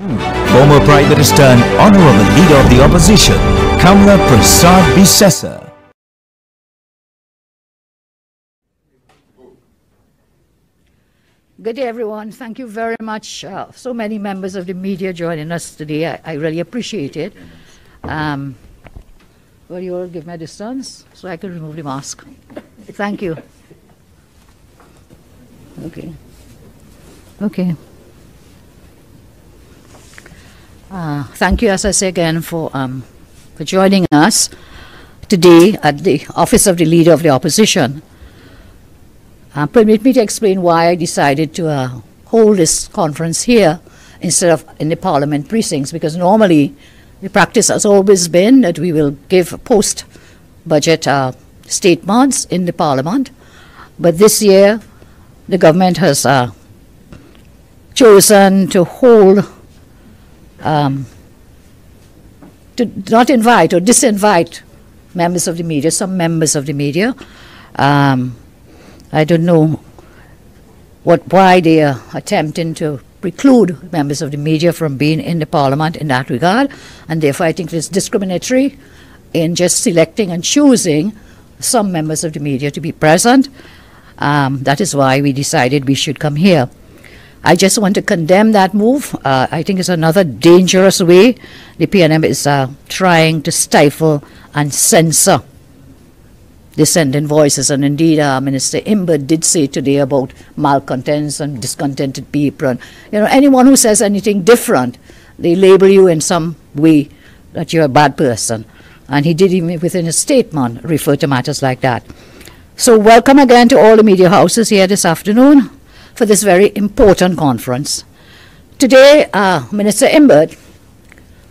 Former Prime Minister and Honorable Leader of the Opposition, Kamla Prasad Bisesa. Good day, everyone. Thank you very much. So many members of the media joining us today. I really appreciate it. Will you all give me a distance so I can remove the mask? Thank you. Okay. Okay. Thank you, as I say again, for joining us today at the Office of the Leader of the Opposition. Permit me to explain why I decided to hold this conference here instead of in the Parliament precincts, because normally the practice has always been that we will give post-budget statements in the Parliament, but this year the government has chosen to hold, to not invite or disinvite members of the media, some members of the media. I don't know why they are attempting to preclude members of the media from being in the Parliament in that regard, and therefore I think it is discriminatory in just selecting and choosing some members of the media to be present. That is why we decided we should come here. I just want to condemn that move. I think it's another dangerous way the PNM is trying to stifle and censor dissenting voices, and indeed Minister Imbert did say today about malcontents and discontented people, and anyone who says anything different, they label you in some way that you're a bad person, and he did even within his statement refer to matters like that. So welcome again to all the media houses here this afternoon for this very important conference. Today Minister Imbert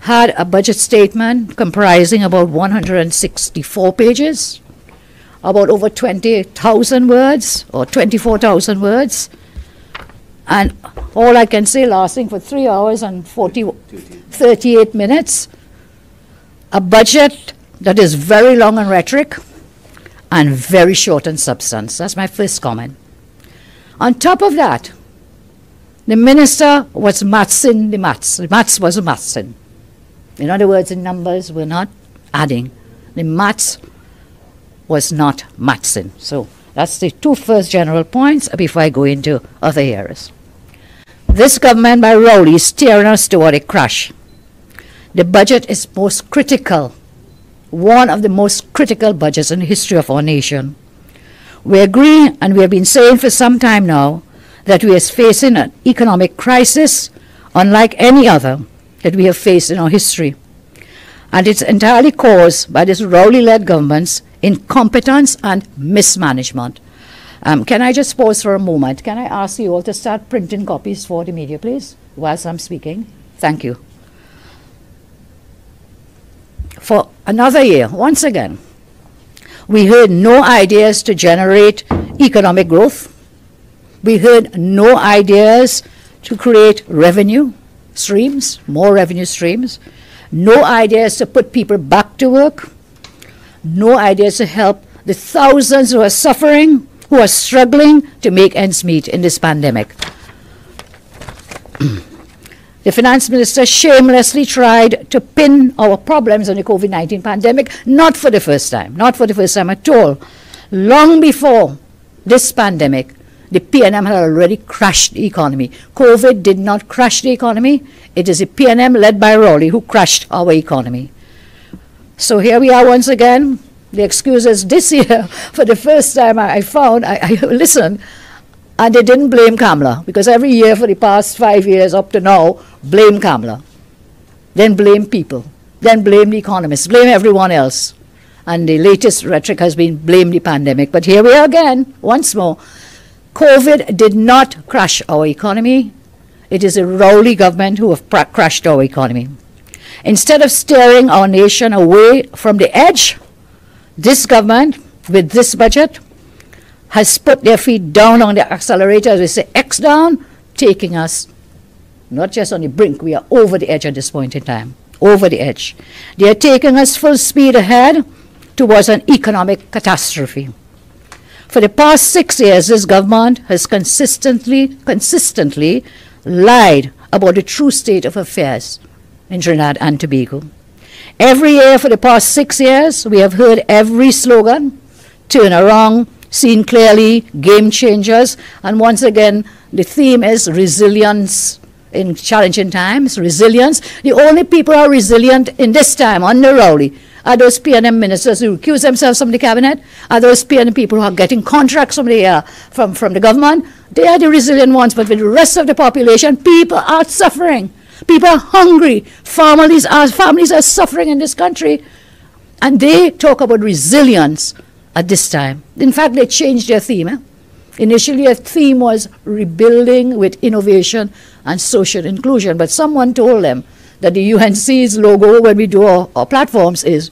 had a budget statement comprising about 164 pages, about over 20,000 words or 24,000 words, and all I can say lasting for 3 hours and 38 minutes. A budget that is very long in rhetoric and very short in substance. That's my first comment. On top of that, the minister was mathsing the maths. The maths was a mathsing. In other words, the numbers were not adding. The maths was not mathsing. So that's the two first general points before I go into other areas. This government by Rowley is steering us toward a crash. The budget is most critical, one of the most critical budgets in the history of our nation. We agree, and we have been saying for some time now, that we are facing an economic crisis unlike any other that we have faced in our history. And it's entirely caused by this Rowley-led government's incompetence and mismanagement. Can I just pause for a moment? Can I ask you all to start printing copies for the media, please, whilst I'm speaking? Thank you. For another year, once again, we heard no ideas to generate economic growth. We heard no ideas to create revenue streams, more revenue streams. No ideas to put people back to work. No ideas to help the thousands who are suffering, who are struggling to make ends meet in this pandemic. The finance minister shamelessly tried to pin our problems on the COVID-19 pandemic, not for the first time, not for the first time at all. Long before this pandemic, the PNM had already crashed the economy. COVID did not crash the economy. It is the PNM led by Rowley who crashed our economy. So here we are once again. The excuses this year, for the first time I found, I listened, and they didn't blame Kamla, because every year for the past 5 years up to now, blame Kamla, then blame people, then blame the economists, blame everyone else. And the latest rhetoric has been blame the pandemic. But here we are again, once more. COVID did not crash our economy. It is the Rowley government who have crashed our economy. Instead of steering our nation away from the edge, this government, with this budget, has put their feet down on the accelerator, as we say, X down, taking us not just on the brink, we are over the edge at this point in time, over the edge. They are taking us full speed ahead towards an economic catastrophe. For the past 6 years, this government has consistently lied about the true state of affairs in Trinidad and Tobago. Every year for the past 6 years, we have heard every slogan, turn around, seen clearly, game changers, and once again, the theme is resilience in challenging times, resilience. The only people who are resilient in this time, under Rowley, are those PNM ministers who recuse themselves from the cabinet, are those PNM people who are getting contracts from the government. They are the resilient ones, but with the rest of the population, people are suffering. People are hungry. Families are suffering in this country. And they talk about resilience at this time. In fact, they changed their theme. Initially, their theme was rebuilding with innovation and social inclusion. But someone told them that the UNC's logo when we do our platforms is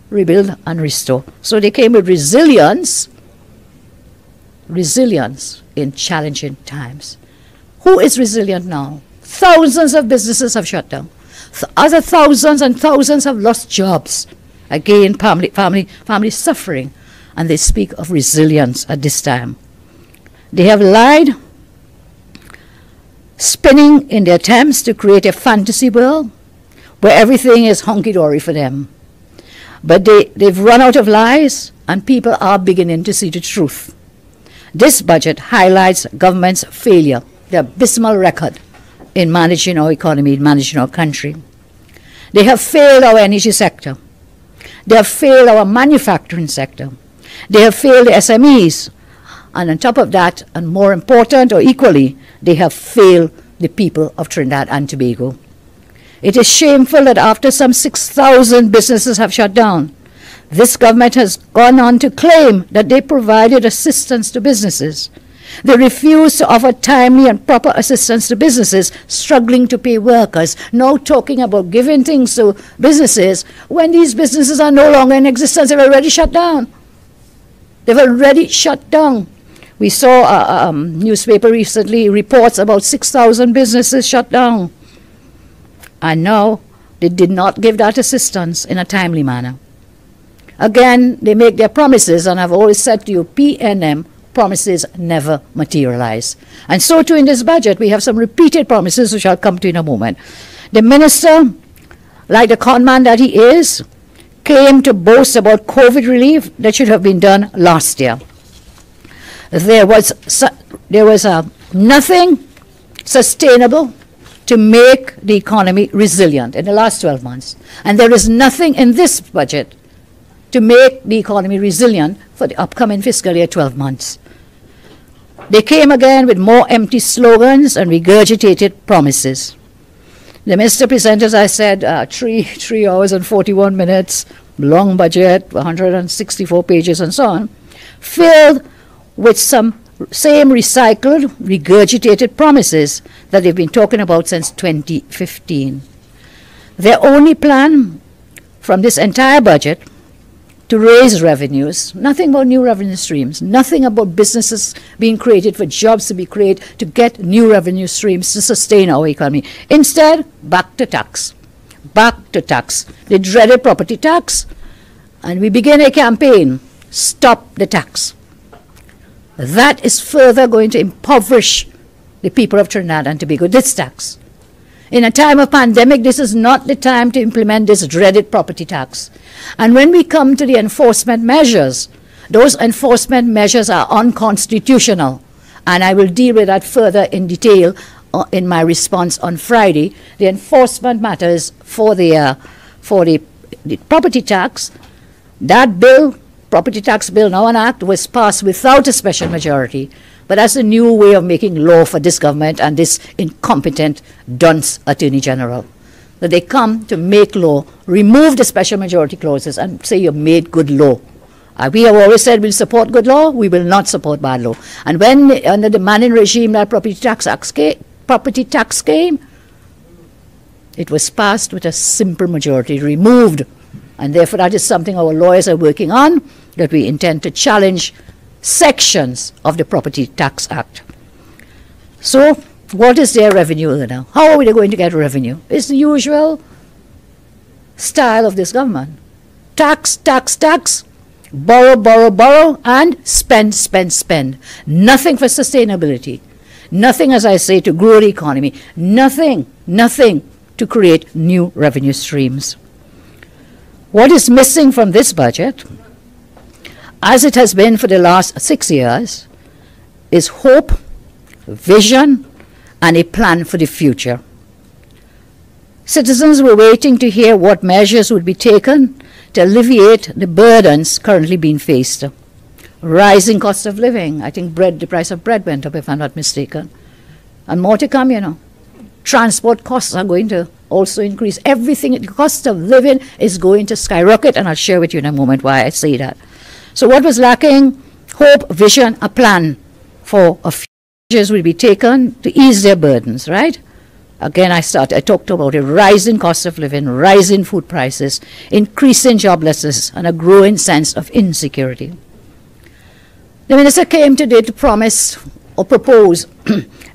rebuild and restore. So they came with resilience in challenging times. Who is resilient now? Thousands of businesses have shut down. Other thousands and thousands have lost jobs. Again, family suffering. And they speak of resilience at this time. They have lied, spinning in their attempts to create a fantasy world where everything is hunky-dory for them. But they've run out of lies, and people are beginning to see the truth. This budget highlights government's failure, their abysmal record in managing our economy, in managing our country. They have failed our energy sector. They have failed our manufacturing sector. They have failed the SMEs. And on top of that, and more important or equally, they have failed the people of Trinidad and Tobago. It is shameful that after some 6,000 businesses have shut down, this government has gone on to claim that they provided assistance to businesses. They refuse to offer timely and proper assistance to businesses struggling to pay workers, now talking about giving things to businesses when these businesses are no longer in existence. They've already shut down. They've already shut down. We saw a newspaper recently reports about 6,000 businesses shut down. And now they did not give that assistance in a timely manner. Again, they make their promises, and I've always said to you, PNM promises never materialize. And so too in this budget, we have some repeated promises which I'll come to in a moment. The minister, like the con man that he is, came to boast about COVID relief that should have been done last year. There was nothing sustainable to make the economy resilient in the last 12 months. And there is nothing in this budget to make the economy resilient for the upcoming fiscal year 12 months. They came again with more empty slogans and regurgitated promises. The minister presented, as I said, 3 hours and 41 minutes, long budget, 164 pages and so on, filled with some same recycled, regurgitated promises that they've been talking about since 2015. Their only plan from this entire budget to raise revenues, nothing about new revenue streams, nothing about businesses being created for jobs to be created to get new revenue streams to sustain our economy. Instead, back to tax. Back to tax. The dreaded property tax. And we begin a campaign, stop the tax. That is further going to impoverish the people of Trinidad and Tobago, this tax. In a time of pandemic, this is not the time to implement this dreaded property tax. And when we come to the enforcement measures, those enforcement measures are unconstitutional. And I will deal with that further in detail in my response on Friday. The enforcement matters for the property tax. That bill, Property Tax Bill, now an act, was passed without a special majority. But that's a new way of making law for this government and this incompetent dunce Attorney General. That they come to make law, remove the special majority clauses and say you've made good law. We have always said we'll support good law, we will not support bad law. And when under the Manning regime that property tax came, it was passed with a simple majority, removed. And therefore that is something our lawyers are working on, that we intend to challenge sections of the Property Tax Act. So what is their revenue now? How are they going to get revenue? It's the usual style of this government. Tax, tax, tax, borrow, borrow, borrow, and spend, spend, spend. Nothing for sustainability. Nothing, as I say, to grow the economy. Nothing to create new revenue streams. What is missing from this budget, as it has been for the last 6 years, is hope, vision, and a plan for the future. Citizens were waiting to hear what measures would be taken to alleviate the burdens currently being faced. Rising cost of living. I think the price of bread went up, if I'm not mistaken. And more to come, you know. Transport costs are going to also increase. Everything, the cost of living is going to skyrocket, and I'll share with you in a moment why I say that. So what was lacking? Hope, vision, a plan for a few measures will be taken to ease their burdens, right? Again, I talked about a rising cost of living, rising food prices, increasing joblessness, and a growing sense of insecurity. The minister came today to promise or propose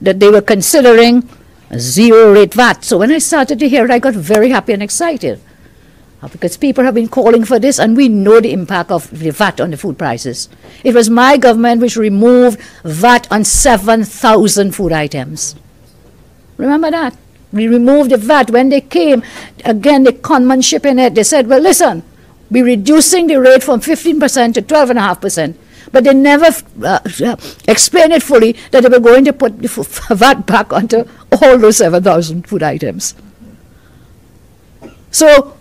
that they were considering a zero-rate VAT. So when I started to hear it, I got very happy and excited because people have been calling for this, and we know the impact of the VAT on the food prices. It was my government which removed VAT on 7,000 food items. Remember that? We removed the VAT. When they came, again, the conmanship in it, they said, well, listen, we're reducing the rate from 15% to 12.5%. But they never explained it fully that they were going to put the VAT back onto all those 7,000 food items. So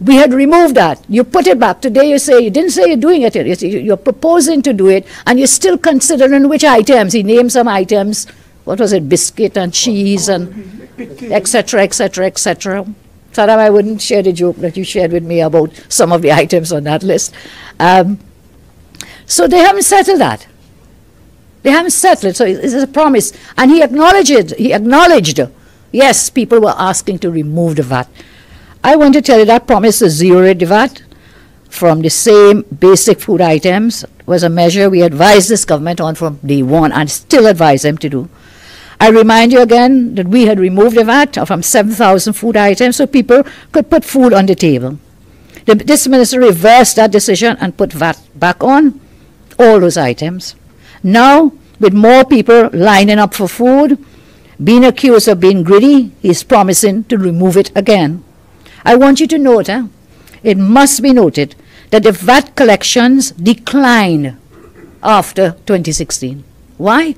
we had removed that. You put it back. Today you say, you didn't say you're doing it. You're proposing to do it, and you're still considering which items. He named some items. What was it? Biscuit and cheese and etc., etc., etc. So that I wouldn't share the joke that you shared with me about some of the items on that list. So they haven't settled that. They haven't settled. So it's a promise. And he acknowledged, yes, people were asking to remove the VAT. I want to tell you that promise to zero-rate the VAT from the same basic food items was a measure we advised this government on from day one and still advise them to do. I remind you again that we had removed the VAT from 7,000 food items so people could put food on the table. This minister reversed that decision and put VAT back on all those items. Now, with more people lining up for food, being accused of being greedy, he's promising to remove it again. I want you to note, it must be noted, that the VAT collections declined after 2016. Why?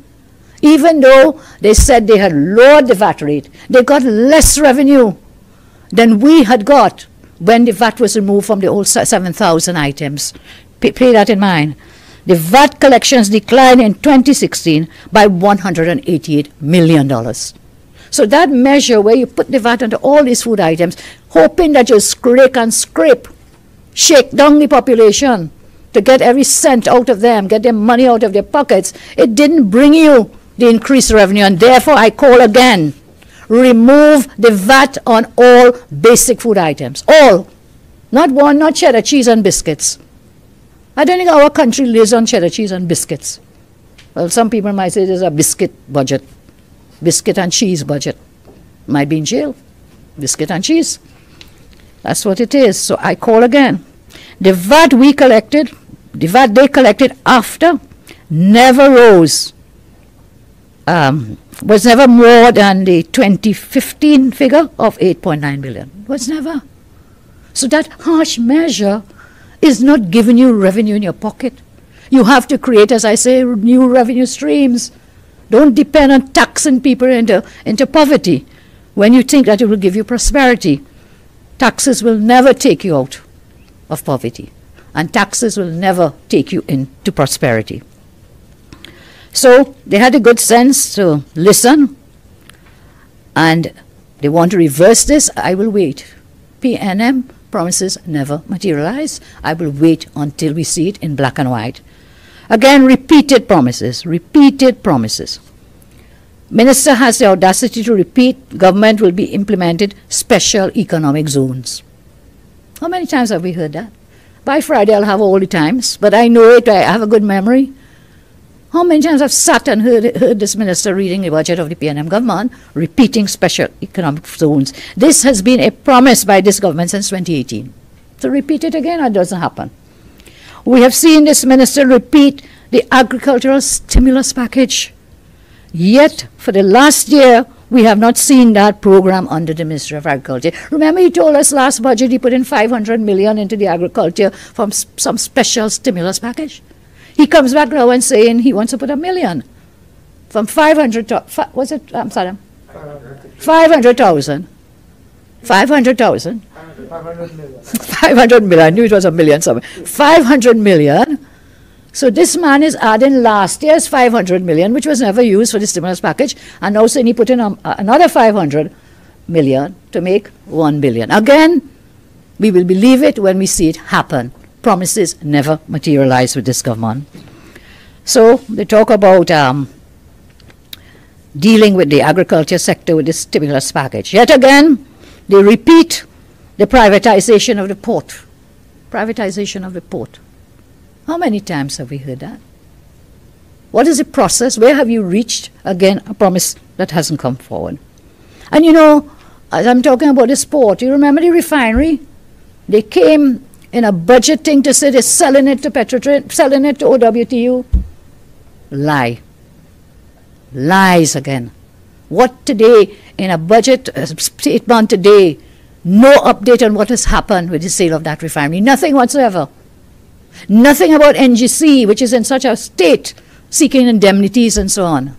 Even though they said they had lowered the VAT rate, they got less revenue than we had got when the VAT was removed from the old 7,000 items. Pay that in mind. The VAT collections declined in 2016 by $188 million. So that measure where you put the VAT onto all these food items, hoping that you'll shake down the population to get every cent out of them, get their money out of their pockets, it didn't bring you the increased revenue. And therefore, I call again, remove the VAT on all basic food items. All. Not one, not cheddar cheese and biscuits. I don't think our country lives on cheddar cheese and biscuits. Well, some people might say there's a biscuit budget. Biscuit and cheese budget. Might be in jail. Biscuit and cheese. That's what it is. So I call again. The VAT we collected, the VAT they collected after, never rose. Was never more than the 2015 figure of 8.9 billion. Was never. So that harsh measure is not giving you revenue in your pocket. You have to create, as I say, new revenue streams. Don't depend on taxing people into poverty when you think that it will give you prosperity. Taxes will never take you out of poverty, and taxes will never take you into prosperity. So they had a good sense to listen, and they want to reverse this. I will wait. PNM promises never materialize. I will wait until we see it in black and white. Again, repeated promises, repeated promises. Minister has the audacity to repeat government will be implemented special economic zones. How many times have we heard that? By Friday I'll have all the times, but I know it, I have a good memory. How many times I've sat and heard this minister reading the budget of the PNM government, repeating special economic zones. This has been a promise by this government since 2018. To repeat it again, it doesn't happen. We have seen this minister repeat the agricultural stimulus package. Yet, for the last year, we have not seen that program under the Ministry of Agriculture. Remember, he told us last budget he put in 500 million into the agriculture from some special stimulus package. He comes back now and saying he wants to put $1 million from 500 to, was it, I'm sorry, 500,000. 500,000. 500 million. I knew it was $1 million somewhere. 500 million. So this man is adding last year's 500 million, which was never used for the stimulus package, and now saying he put in another 500 million to make 1 billion. Again, we will believe it when we see it happen. Promises never materialize with this government. So they talk about dealing with the agriculture sector with the stimulus package. Yet again, they repeat the privatization of the port. Privatization of the port. How many times have we heard that? What is the process? Where have you reached? Again, a promise that hasn't come forward. And you know, as I'm talking about this port, you remember the refinery? They came in a budgeting to say they're selling it to Petrotrain, selling it to OWTU. Lie. Lies again. What today, in a budget statement today, no update on what has happened with the sale of that refinery. Nothing whatsoever. Nothing about NGC, which is in such a state, seeking indemnities and so on.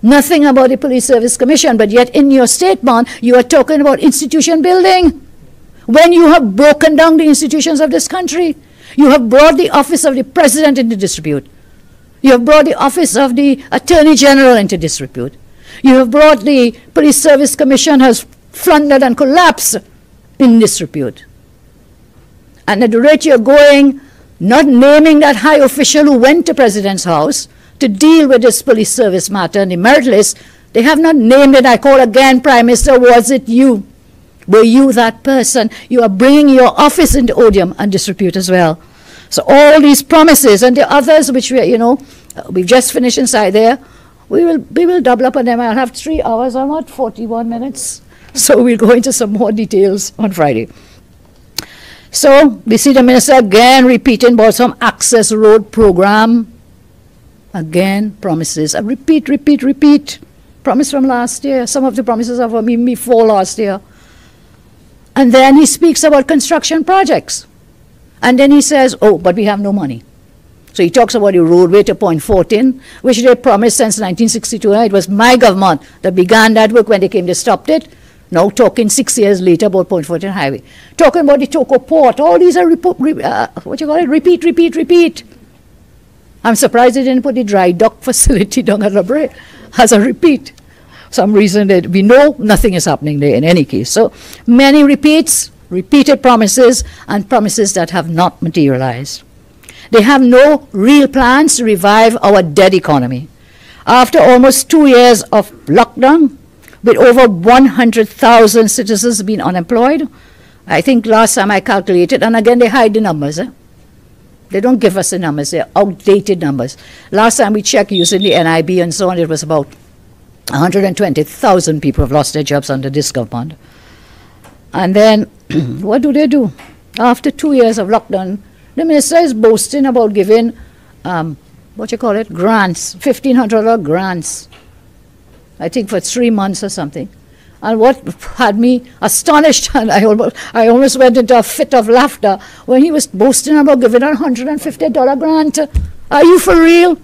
Nothing about the Police Service Commission, but yet in your statement, you are talking about institution building. When you have broken down the institutions of this country, you have brought the office of the President into disrepute. You have brought the office of the Attorney General into disrepute. You have brought the Police Service Commission has floundered and collapsed in disrepute. And at the rate you're going, not naming that high official who went to President's house to deal with this police service matter and the merit list, they have not named it. I call again, Prime Minister, was it you? Were you that person? You are bringing your office into odium and disrepute as well. So all these promises and the others which we, you know, we've just finished inside there, we will double up on them. I'll have 3 hours, or not 41 minutes. So we'll go into some more details on Friday. So we see the minister again repeating about some access road program. Again, promises. Repeat. Promise from last year. Some of the promises are from even before last year. And then he speaks about construction projects. And then he says, oh, but we have no money. So he talks about the roadway to Point 14, which they promised since 1962. It was my government that began that work. When they came, they stopped it. Now talking 6 years later about Point 14 Highway. Talking about the Toko Port. All these are, repeat. I'm surprised they didn't put the dry dock facility down at La Brea as a repeat. Some reason that we know nothing is happening there in any case. So many repeats, repeated promises, and promises that have not materialized. They have no real plans to revive our dead economy. After almost 2 years of lockdown, with over 100,000 citizens being unemployed, I think last time I calculated, and again they hide the numbers. They don't give us the numbers, they're outdated numbers. Last time we checked using the NIB and so on, it was about 120,000 people have lost their jobs under this government. And then, what do? After 2 years of lockdown, the minister is boasting about giving, grants, $1,500 grants, I think for 3 months or something. And what had me astonished, and I almost went into a fit of laughter, when he was boasting about giving a $150 grant. Are you for real?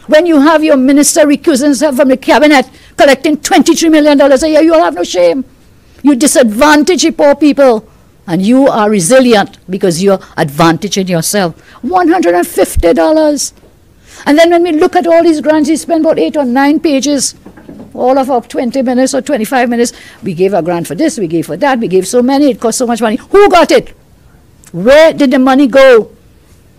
When you have your minister recusing himself from the cabinet, collecting $23 million a year, you all have no shame. You disadvantage the poor people, and you are resilient because you're advantaging yourself. $150. And then when we look at all these grants, he spent about 8 or 9 pages, all of our 20 minutes or 25 minutes. We gave a grant for this, we gave for that, we gave so many, it cost so much money. Who got it? Where did the money go?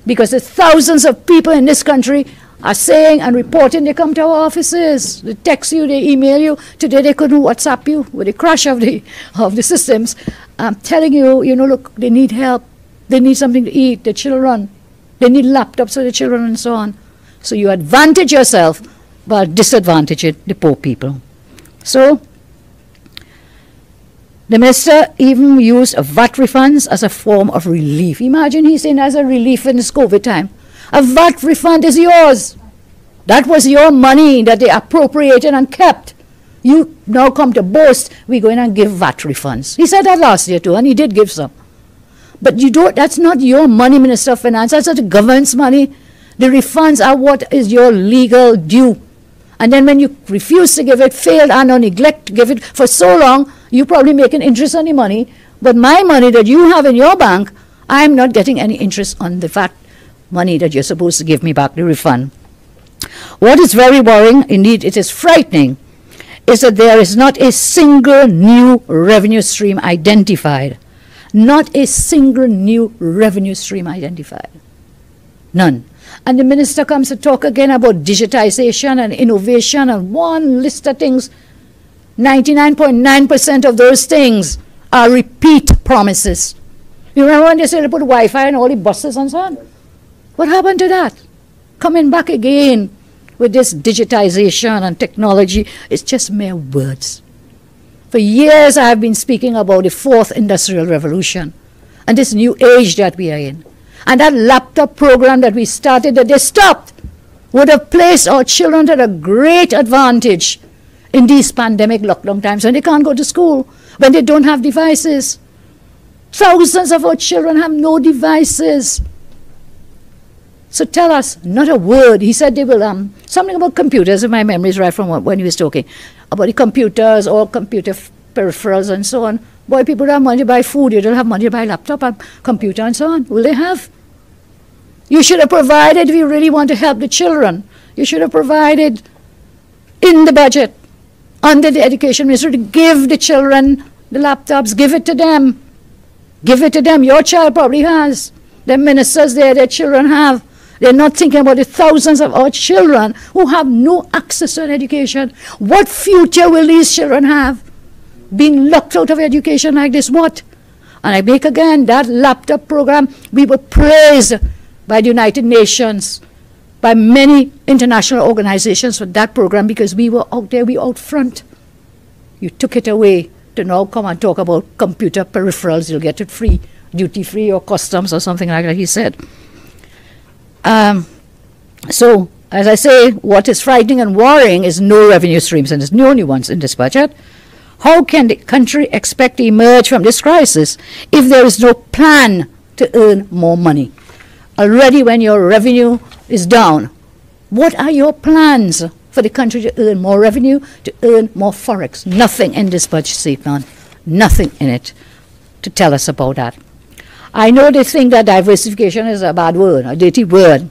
Because the thousands of people in this country are saying and reporting they come to our offices. They text you, they email you. Today they couldn't WhatsApp you with the crash of the systems. I'm telling you, look, they need help. They need something to eat, the children. They need laptops for the children and so on. So you advantage yourself by disadvantaging the poor people. So the minister even used VAT refunds as a form of relief. Imagine he's saying as a relief in this COVID time. A VAT refund is yours. That was your money that they appropriated and kept. You now come to boast, we're going to give VAT refunds. He said that last year too, and he did give some. But you don't, that's not your money, Minister of Finance. That's not the government's money. The refunds are what is your legal due. And then when you refuse to give it, fail and or neglect to give it for so long, you probably making interest on the money. But my money that you have in your bank, I'm not getting any interest on the VAT money that you're supposed to give me back, the refund. What is very worrying, indeed it is frightening, is that there is not a single new revenue stream identified. Not a single new revenue stream identified. None. And the minister comes to talk again about digitization and innovation and one list of things. 99.9% of those things are repeat promises. You remember when they said they put Wi-Fi in all the buses and so on? What happened to that? Coming back again with this digitization and technology, it's just mere words. For years I have been speaking about the fourth industrial revolution and this new age that we are in. And that laptop program that we started that they stopped would have placed our children at a great advantage in these pandemic lockdown times when they can't go to school, when they don't have devices. Thousands of our children have no devices. So tell us, not a word. He said they will, something about computers, if my memory is right from when he was talking, about the computers or computer peripherals and so on. Boy, people don't have money to buy food. You don't have money to buy a laptop and computer and so on. Will they have? You should have provided, if you really want to help the children, you should have provided in the budget, under the education ministry, to give the children the laptops, give it to them. Give it to them. Your child probably has. The ministers there, their children have. They're not thinking about the thousands of our children who have no access to an education. What future will these children have? Being locked out of education like this, what? And I make again, that laptop program, we were praised by the United Nations, by many international organizations for that program because we were out there, we were out front. You took it away to now come and talk about computer peripherals. You'll get it free, duty-free or customs or something like that, he said. So, as I say, what is frightening and worrying is no revenue streams, and there's no new ones in this budget. How can the country expect to emerge from this crisis if there is no plan to earn more money? Already when your revenue is down, what are your plans for the country to earn more revenue, to earn more forex? Nothing in this budget statement, nothing in it to tell us about that. I know they think that diversification is a bad word, a dirty word,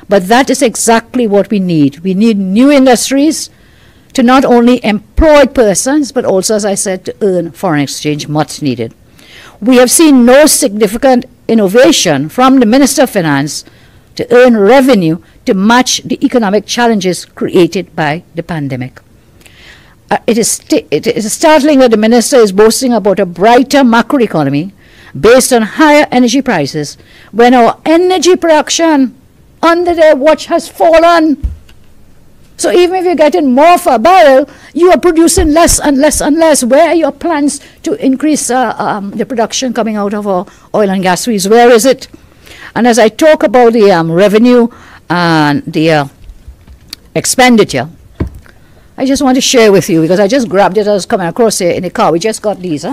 but that is exactly what we need. We need new industries to not only employ persons, but also, as I said, to earn foreign exchange, much needed. We have seen no significant innovation from the Minister of Finance to earn revenue to match the economic challenges created by the pandemic. It is startling that the Minister is boasting about a brighter macroeconomy based on higher energy prices when our energy production under their watch has fallen. So even if you're getting more for a barrel, you are producing less and less and less. Where are your plans to increase the production coming out of our oil and gas fields? Where is it? And as I talk about the revenue and the expenditure, I just want to share with you, because I just grabbed it as I was coming across here in the car. We just got these.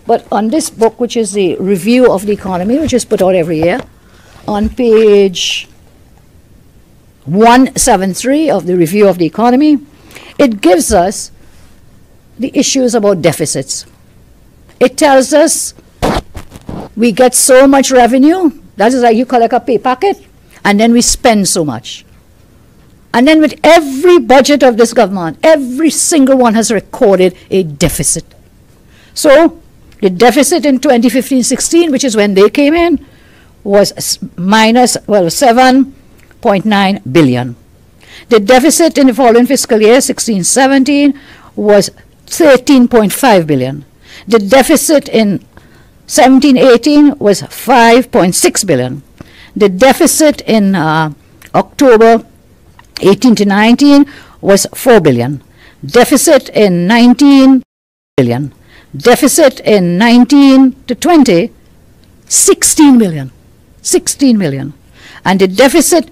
But on this book, which is the Review of the Economy, which is put out every year, on page 173 of the Review of the Economy, it gives us the issues about deficits. It tells us we get so much revenue, that is like you collect a pay packet, and then we spend so much. And then with every budget of this government, every single one has recorded a deficit. So the deficit in 2015-16, which is when they came in, was minus, well, 7.9 billion. The deficit in the following fiscal year, 16-17, was 13.5 billion. The deficit in 17-18 was 5.6 billion. The deficit in October 18 to 19 was 4 billion. Deficit in 19 billion. Deficit in 19 to 20, 16 million. 16 million. And the deficit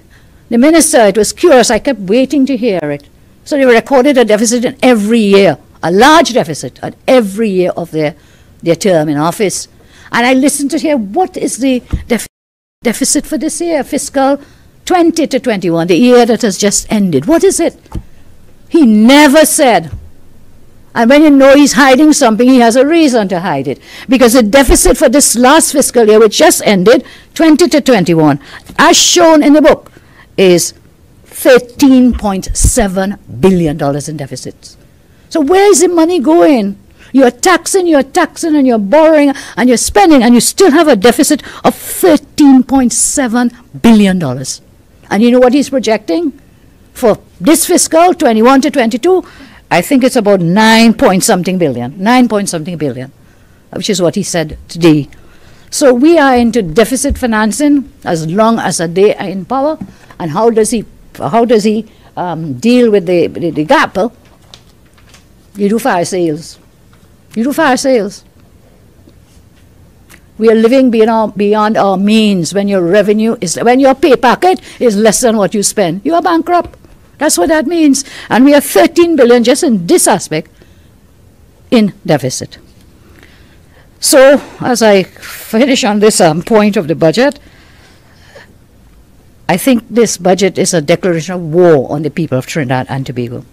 The minister, it was curious, I kept waiting to hear it. So they recorded a deficit in every year, a large deficit at every year of their term in office. And I listened to hear, what is the deficit for this year, fiscal 20 to 21, the year that has just ended? What is it? He never said. And when you know he's hiding something, he has a reason to hide it. Because the deficit for this last fiscal year, which just ended, 20 to 21, as shown in the book, is $13.7 billion in deficits. So where is the money going? You're taxing, and you're borrowing, and you're spending, and you still have a deficit of $13.7 billion. And you know what he's projecting? For this fiscal, 21 to 22, I think it's about 9-point-something billion, which is what he said today. So we are into deficit financing as long as they are in power. And how does he deal with the gap? You do fire sales. We are living beyond our means when your pay packet is less than what you spend. You are bankrupt. That's what that means. And we are 13 billion just in this aspect in deficit. So as I finish on this point of the budget, I think this budget is a declaration of war on the people of Trinidad and Tobago.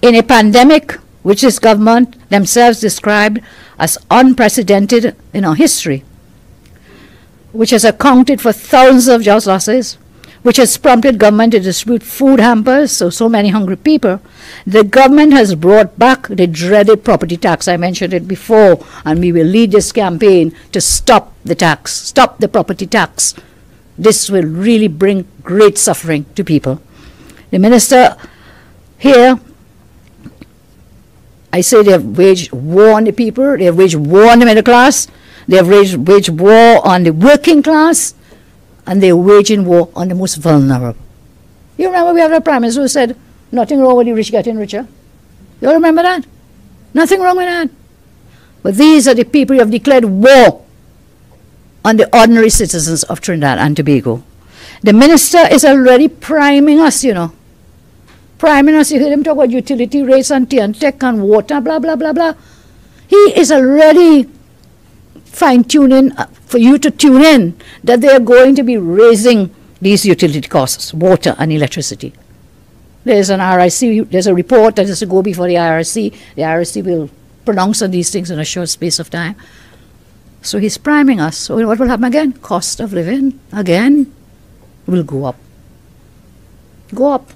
In a pandemic which this government themselves described as unprecedented in our history, which has accounted for thousands of job losses, which has prompted government to distribute food hampers to so many hungry people, the government has brought back the dreaded property tax. I mentioned it before, and we will lead this campaign to stop the tax, stop the property tax. This will really bring great suffering to people. The minister here, I say they have waged war on the people, they have waged war on the middle class, they have waged war on the working class, and they're waging war on the most vulnerable. You remember we have a prime minister who said, nothing wrong with the rich getting richer. You all remember that? Nothing wrong with that. But these are the people who have declared war on the ordinary citizens of Trinidad and Tobago. The minister is already priming us, you know. Priming us, you hear him talk about utility rates and tech and water, blah, blah, blah, blah. He is already fine-tuning for you to tune in that they are going to be raising these utility costs, water and electricity. There's an RIC, there's a report that has to go before the IRC. The IRC will pronounce on these things in a short space of time. So he's priming us. So what will happen again? Cost of living, again, will go up. Go up.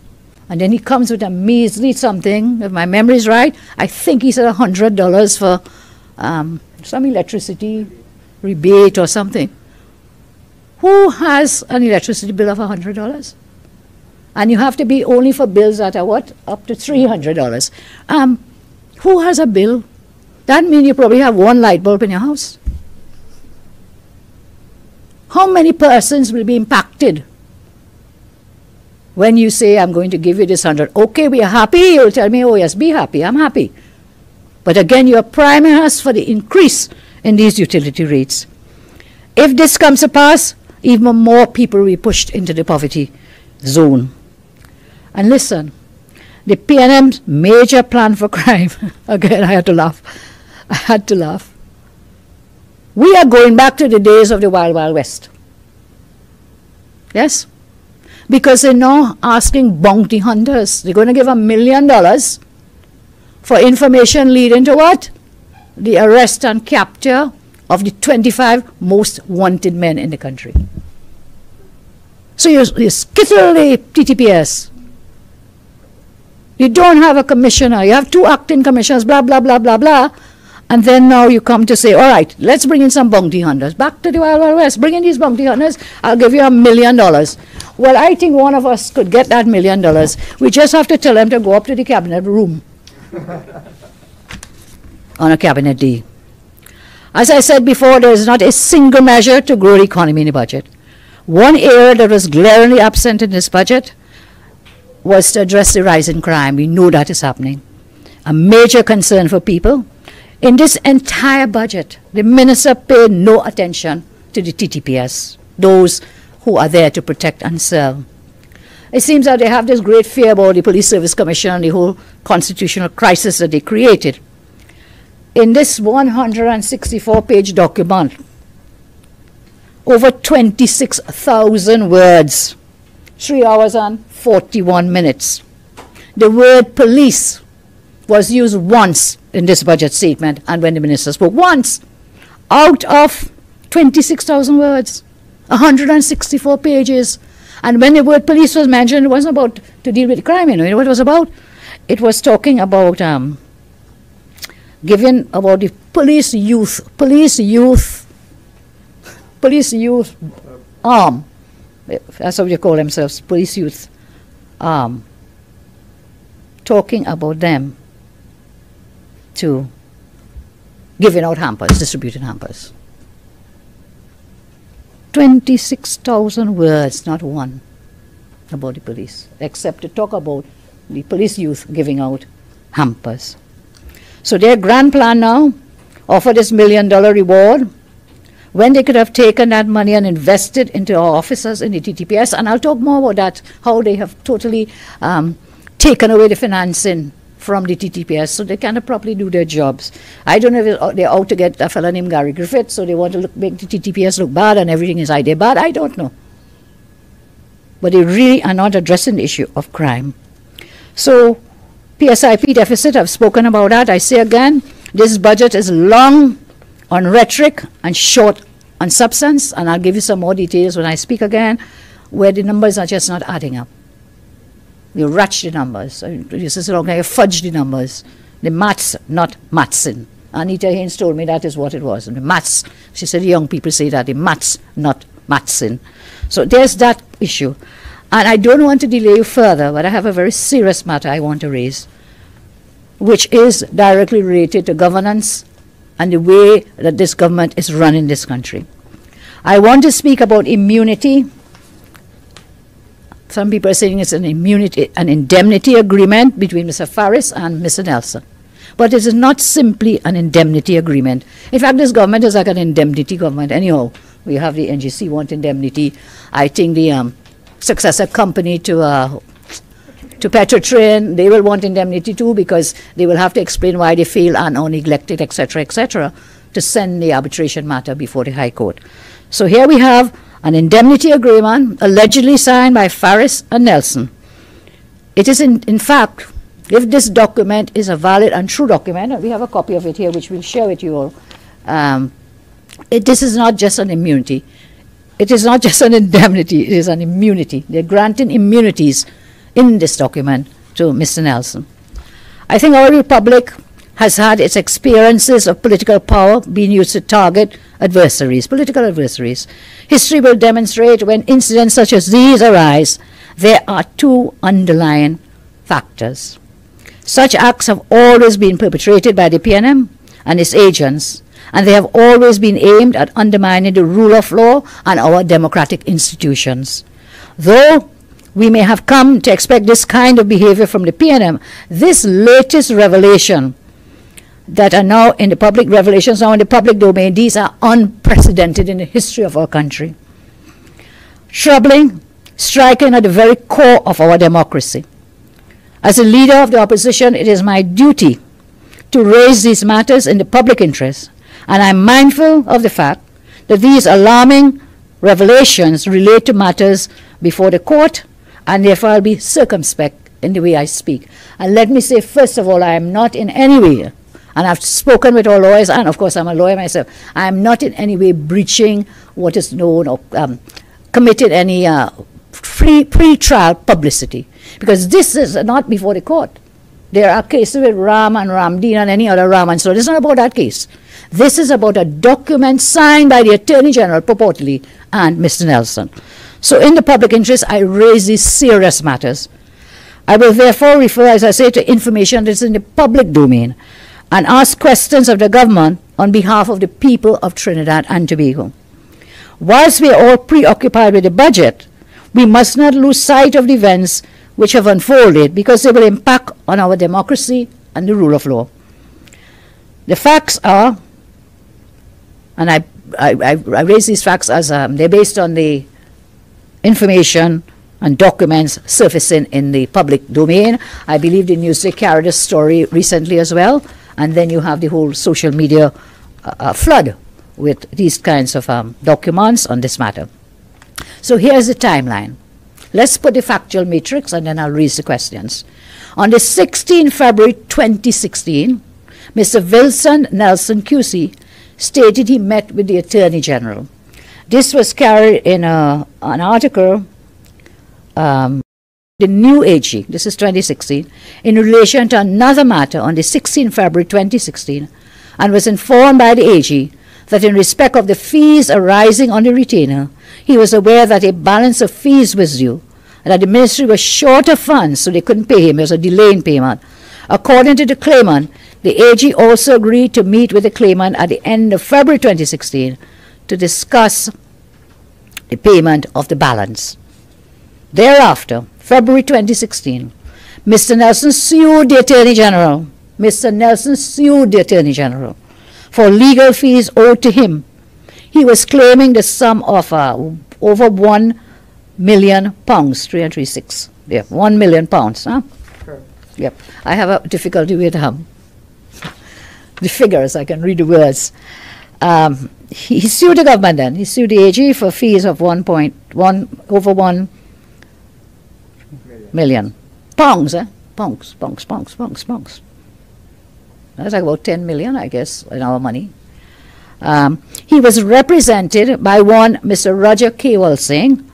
And then he comes with a measly something, if my memory is right, I think he said $100 for some electricity rebate or something. Who has an electricity bill of $100? And you have to be only for bills that are what? Up to $300. Who has a bill? That means you probably have one light bulb in your house. How many persons will be impacted when you say, I'm going to give you this 100? Okay, we are happy. You'll tell me, oh yes, be happy. I'm happy. But again, you are priming us for the increase in these utility rates. If this comes to pass, even more people will be pushed into the poverty zone. And listen, the PNM's major plan for crime, again, I had to laugh. We are going back to the days of the Wild Wild West. Yes? Because they're now asking bounty hunters. They're going to give $1 million for information leading to what? The arrest and capture of the 25 most wanted men in the country. So you skittle the TTPS. You don't have a commissioner. You have 2 acting commissioners, blah, blah, blah, blah, blah. And then now you come to say, all right, let's bring in some bounty hunters. Back to the Wild Wild West. Bring in these bounty hunters. I'll give you $1 million. Well, I think one of us could get that $1 million. We just have to tell them to go up to the cabinet room on a cabinet day. As I said before, there is not a single measure to grow the economy in the budget. One area that was glaringly absent in this budget was to address the rise in crime. We know that is happening. A major concern for people. In this entire budget, the minister paid no attention to the TTPS, those who are there to protect and serve. It seems that they have this great fear about the Police Service Commission and the whole constitutional crisis that they created. In this 164-page document, over 26,000 words, 3 hours and 41 minutes. The word police was used once in this budget statement and when the minister spoke. Once out of 26,000 words, 164 pages. And when the word police was mentioned, it wasn't about to deal with crime, you know what it was about? It was talking about giving about the police youth arm. That's what they call themselves, police youth arm. Talking about them to giving out hampers, distributing hampers. 26,000 words, not one, about the police, except to talk about the police youth giving out hampers. So their grand plan now, offer this $1 million reward, when they could have taken that money and invested into our officers in the TTPS, and I'll talk more about that, how they have totally taken away the financing from the TTPS so they cannot properly do their jobs. I don't know if they're out to get a fellow named Gary Griffith, so they want to make the TTPS look bad and everything is idea bad. I don't know. But they really are not addressing the issue of crime. So PSIP deficit, I've spoken about that. I say again, this budget is long on rhetoric and short on substance, and I'll give you some more details when I speak again, where the numbers are just not adding up. You ratch the numbers. You say, okay, you fudge the numbers. The maths, not mathsing. Anita Haynes told me that is what it was. And the maths, she said the young people say that, the maths, not mathsing. So there's that issue. And I don't want to delay you further, but I have a very serious matter I want to raise, which is directly related to governance and the way that this government is running this country. I want to speak about immunity. Some people are saying it's an indemnity agreement between Mr. Faris and Mr. Nelson. But it is not simply an indemnity agreement. In fact, this government is like an indemnity government. Anyhow, we have the NGC want indemnity. I think the successor company to Petrotrain, they will want indemnity too, because they will have to explain why they failed and or neglected, etc., to send the arbitration matter before the High Court. So here we have an indemnity agreement allegedly signed by Faris and Nelson. It is in fact, if this document is a valid and true document, and we have a copy of it here which we'll share with you all, this is not just an immunity. It is not just an indemnity, it is an immunity. They're granting immunities in this document to Mr. Nelson. I think our republic has had its experiences of political power being used to target adversaries, political adversaries. History will demonstrate when incidents such as these arise, there are two underlying factors. Such acts have always been perpetrated by the PNM and its agents, and they have always been aimed at undermining the rule of law and our democratic institutions. Though we may have come to expect this kind of behavior from the PNM, this latest revelation that are now in the public, revelations now in the public domain, these are unprecedented in the history of our country. Troubling, striking at the very core of our democracy. As a leader of the opposition, it is my duty to raise these matters in the public interest, and I'm mindful of the fact that these alarming revelations relate to matters before the court, and therefore I'll be circumspect in the way I speak. And let me say, first of all, I am not in any way, and I've spoken with all lawyers, and of course I'm a lawyer myself, I am not in any way breaching what is known or committed any pre-trial publicity, because this is not before the court. There are cases with Ram and Ramdeen and any other Ram, and so it's not about that case. This is about a document signed by the Attorney General, purportedly, and Mr. Nelson. So in the public interest, I raise these serious matters. I will therefore refer, as I say, to information that is in the public domain and ask questions of the government on behalf of the people of Trinidad and Tobago. Whilst we are all preoccupied with the budget, we must not lose sight of the events which have unfolded, because they will impact on our democracy and the rule of law. The facts are, and I raise these facts as they're based on the information and documents surfacing in the public domain. I believe the Newsday carried a story recently as well, and then you have the whole social media flood with these kinds of documents on this matter. So here's the timeline. Let's put the factual matrix and then I'll raise the questions. On the 16th February 2016, Mr. Wilson Nelson QC stated he met with the Attorney General. This was carried in an article, the new AG, this is 2016, in relation to another matter on the 16th February 2016, and was informed by the AG that in respect of the fees arising on the retainer, he was aware that a balance of fees was due, and that the ministry was short of funds, so they couldn't pay him. There was a delay in payment. According to the claimant, the AG also agreed to meet with the claimant at the end of February 2016 to discuss the payment of the balance. Thereafter, February 2016, Mr. Nelson sued the Attorney General. Mr. Nelson sued the Attorney General for legal fees owed to him. He was claiming the sum of over £1 million, 336. Yeah, £1 million, huh? Sure. Yep. I have a difficulty with the figures. I can read the words. He sued the government then. He sued the AG for fees of over 1 million. Pounds, eh? Pounds. That's like about 10 million, I guess, in our money. He was represented by one Mr. Roger Kewal Singh,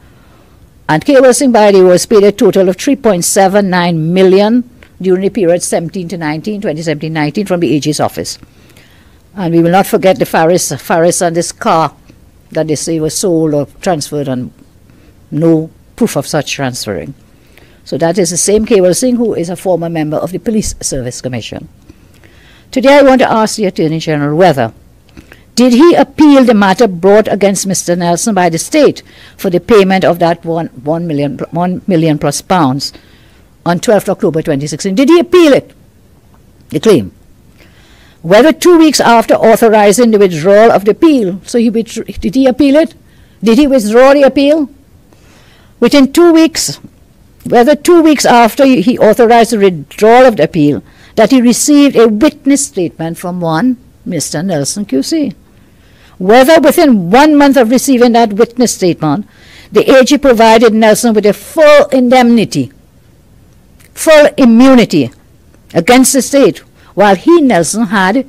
and Kewal Singh, by the way, was paid a total of 3.79 million during the period 17 to 19, 2017-19 from the AG's office. And we will not forget the Faris and this car that they say was sold or transferred, and no proof of such transferring. So that is the same Kewal Singh who is a former member of the Police Service Commission. Today I want to ask the Attorney General whether did he appeal the matter brought against Mr. Nelson by the state for the payment of that 1 million plus pounds on 12th October 2016. Did he appeal it, the claim? Whether 2 weeks after authorizing the withdrawal of the appeal, so did he appeal it? Did he withdraw the appeal? Within 2 weeks, whether 2 weeks after he authorized the withdrawal of the appeal, that he received a witness statement from one Mr. Nelson QC. Whether within 1 month of receiving that witness statement, the AG provided Nelson with a full indemnity, full immunity against the state, while he, Nelson, had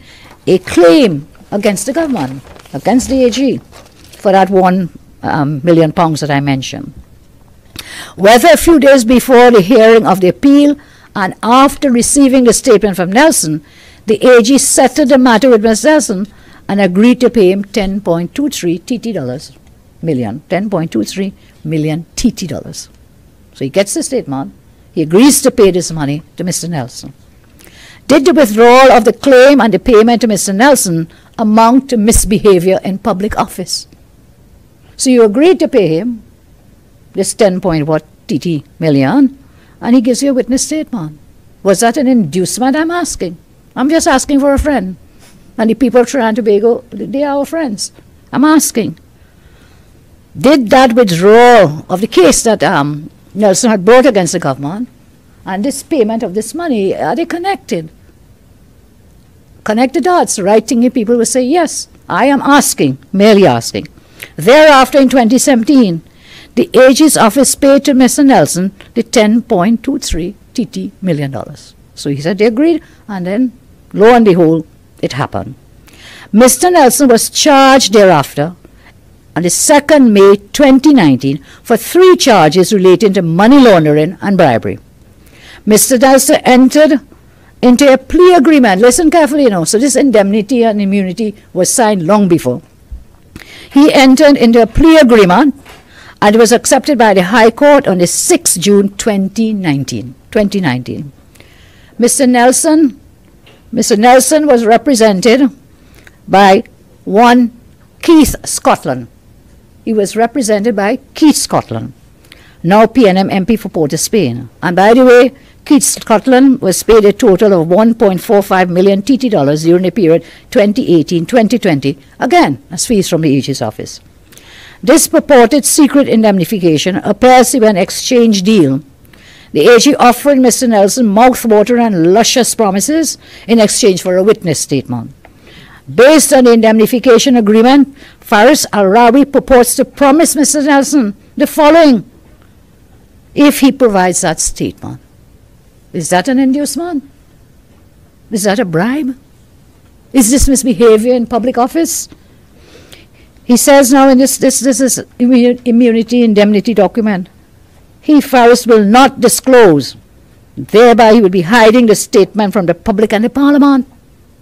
a claim against the government, against the AG, for that £1 million that I mentioned. Whether a few days before the hearing of the appeal and after receiving the statement from Nelson, the AG settled the matter with Mr. Nelson and agreed to pay him 10.23 TT million, 10.23 million TT dollars. So he gets the statement, he agrees to pay this money to Mr. Nelson. Did the withdrawal of the claim and the payment to Mr. Nelson amount to misbehavior in public office? So you agreed to pay him this 10.what TT million, and he gives you a witness statement. Was that an inducement? I'm asking. I'm just asking for a friend. And the people of Trinidad and Tobago, they are our friends. I'm asking. Did that withdrawal of the case that Nelson had brought against the government and this payment of this money, are they connected? Connect the dots. The right thinking people will say, yes, I am asking, merely asking. Thereafter, in 2017, the AG's office paid to Mr. Nelson the $10.23 TT million. So he said they agreed, and then, lo and behold, it happened. Mr. Nelson was charged thereafter on the 2nd May 2019 for 3 charges relating to money laundering and bribery. Mr. Nelson entered into a plea agreement. Listen carefully now. So this indemnity and immunity was signed long before. He entered into a plea agreement and was accepted by the High Court on the 6th June 2019. Mr. Nelson was represented by one Keith Scotland. He was represented by Keith Scotland, now PNM MP for Port of Spain. And by the way, Keith Scotland was paid a total of 1.45 million TT dollars during the period 2018-2020, again as fees from the AG's office. This purported secret indemnification appears to be an exchange deal, the AG offering Mr. Nelson mouth-watering and luscious promises in exchange for a witness statement. Based on the indemnification agreement, Faris Al-Rawi purports to promise Mr. Nelson the following if he provides that statement. Is that an inducement? Is that a bribe? Is this misbehavior in public office? He says now in this is immunity indemnity document, he, Faris, will not disclose. Thereby he will be hiding the statement from the public and the parliament.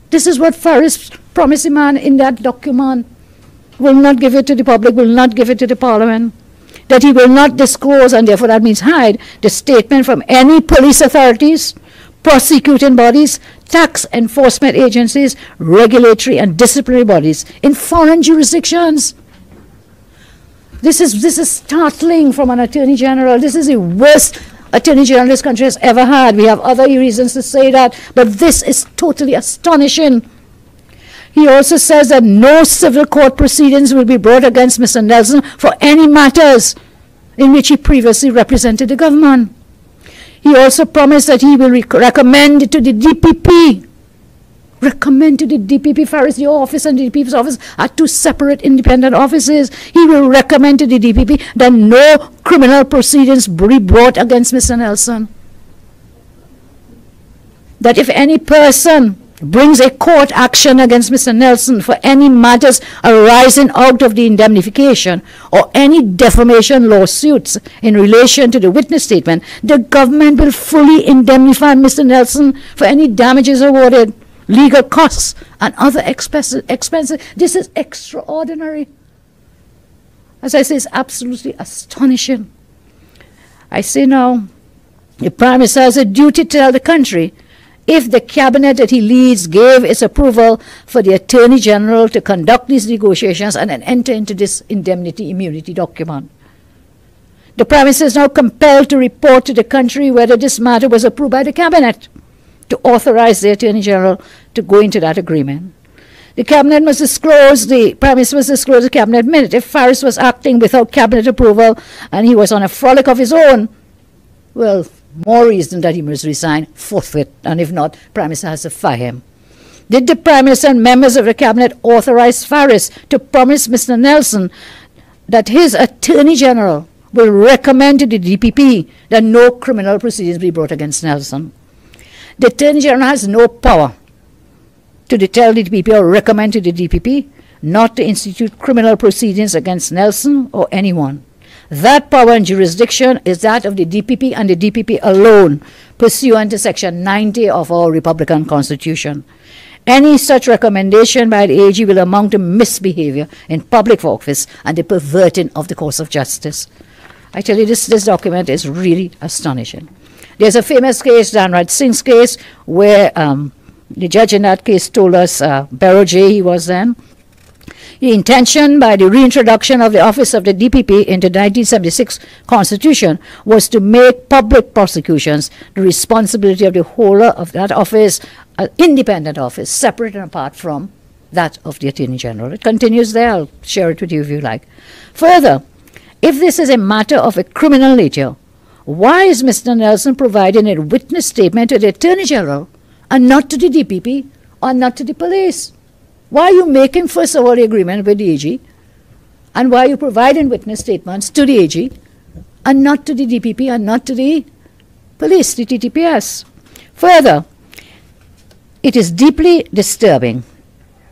This is what Faris promised the man in that document. Will not give it to the public, will not give it to the parliament. That he will not disclose, and therefore that means hide, the statement from any police authorities, prosecuting bodies, tax enforcement agencies, regulatory and disciplinary bodies in foreign jurisdictions. This is startling from an Attorney General. This is the worst Attorney General this country has ever had. We have other reasons to say that, but this is totally astonishing. He also says that no civil court proceedings will be brought against Mr. Nelson for any matters in which he previously represented the government. He also promised that he will recommend to the DPP. Recommend to the DPP, Faris, your office and the DPP's office are two separate independent offices. He will recommend to the DPP that no criminal proceedings be brought against Mr. Nelson. That if any person brings a court action against Mr. Nelson for any matters arising out of the indemnification or any defamation lawsuits in relation to the witness statement, the government will fully indemnify Mr. Nelson for any damages awarded, legal costs, and other expenses. This is extraordinary. As I say, it's absolutely astonishing. I say now, the Prime Minister has a duty to tell the country if the cabinet that he leads gave its approval for the Attorney General to conduct these negotiations and then enter into this indemnity immunity document. The Prime Minister is now compelled to report to the country whether this matter was approved by the cabinet to authorize the Attorney General to go into that agreement. The cabinet must disclose, the Prime Minister must disclose the cabinet minute. If Faris was acting without cabinet approval and he was on a frolic of his own, well, more reason that he must resign forthwith, and if not, Prime Minister has to fire him. Did the Prime Minister and members of the cabinet authorize Faris to promise Mr. Nelson that his Attorney General will recommend to the DPP that no criminal proceedings be brought against Nelson? The Attorney General has no power to tell the DPP or recommend to the DPP not to institute criminal proceedings against Nelson or anyone. That power and jurisdiction is that of the DPP and the DPP alone, pursuant to Section 90 of our Republican Constitution. Any such recommendation by the AG will amount to misbehavior in public office and the perverting of the course of justice. I tell you, this document is really astonishing. There's a famous case, Danraj Singh's case, where the judge in that case told us, Barrow-J he was then, the intention by the reintroduction of the office of the DPP into the 1976 Constitution was to make public prosecutions the responsibility of the holder of that office, an independent office, separate and apart from that of the Attorney General. It continues there. I'll share it with you if you like. Further, if this is a matter of a criminal nature, why is Mr. Nelson providing a witness statement to the Attorney General and not to the DPP or not to the police? Why are you making, first of all, the agreement with the AG? And why are you providing witness statements to the AG and not to the DPP and not to the police, the TTPS? Further, it is deeply disturbing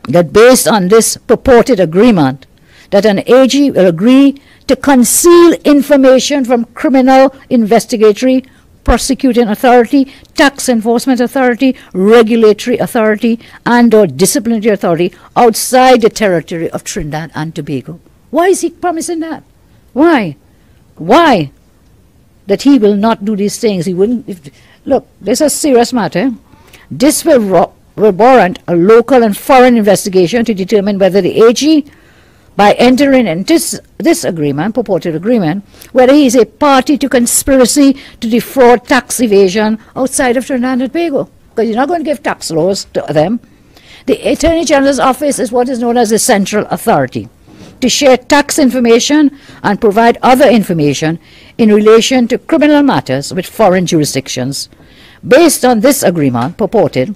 that based on this purported agreement, that an AG will agree to conceal information from criminal investigatory prosecuting authority, tax enforcement authority, regulatory authority, and or disciplinary authority outside the territory of Trinidad and Tobago. Why is he promising that? Why? Why? That he will not do these things. He wouldn't. Look, this is a serious matter. This will warrant a local and foreign investigation to determine whether the AG, by entering into this agreement, purported agreement, whether he is a party to conspiracy to defraud tax evasion outside of Trinidad and Tobago. Because you're not going to give tax laws to them. The Attorney General's office is what is known as the central authority. to share tax information and provide other information in relation to criminal matters with foreign jurisdictions. Based on this agreement purported,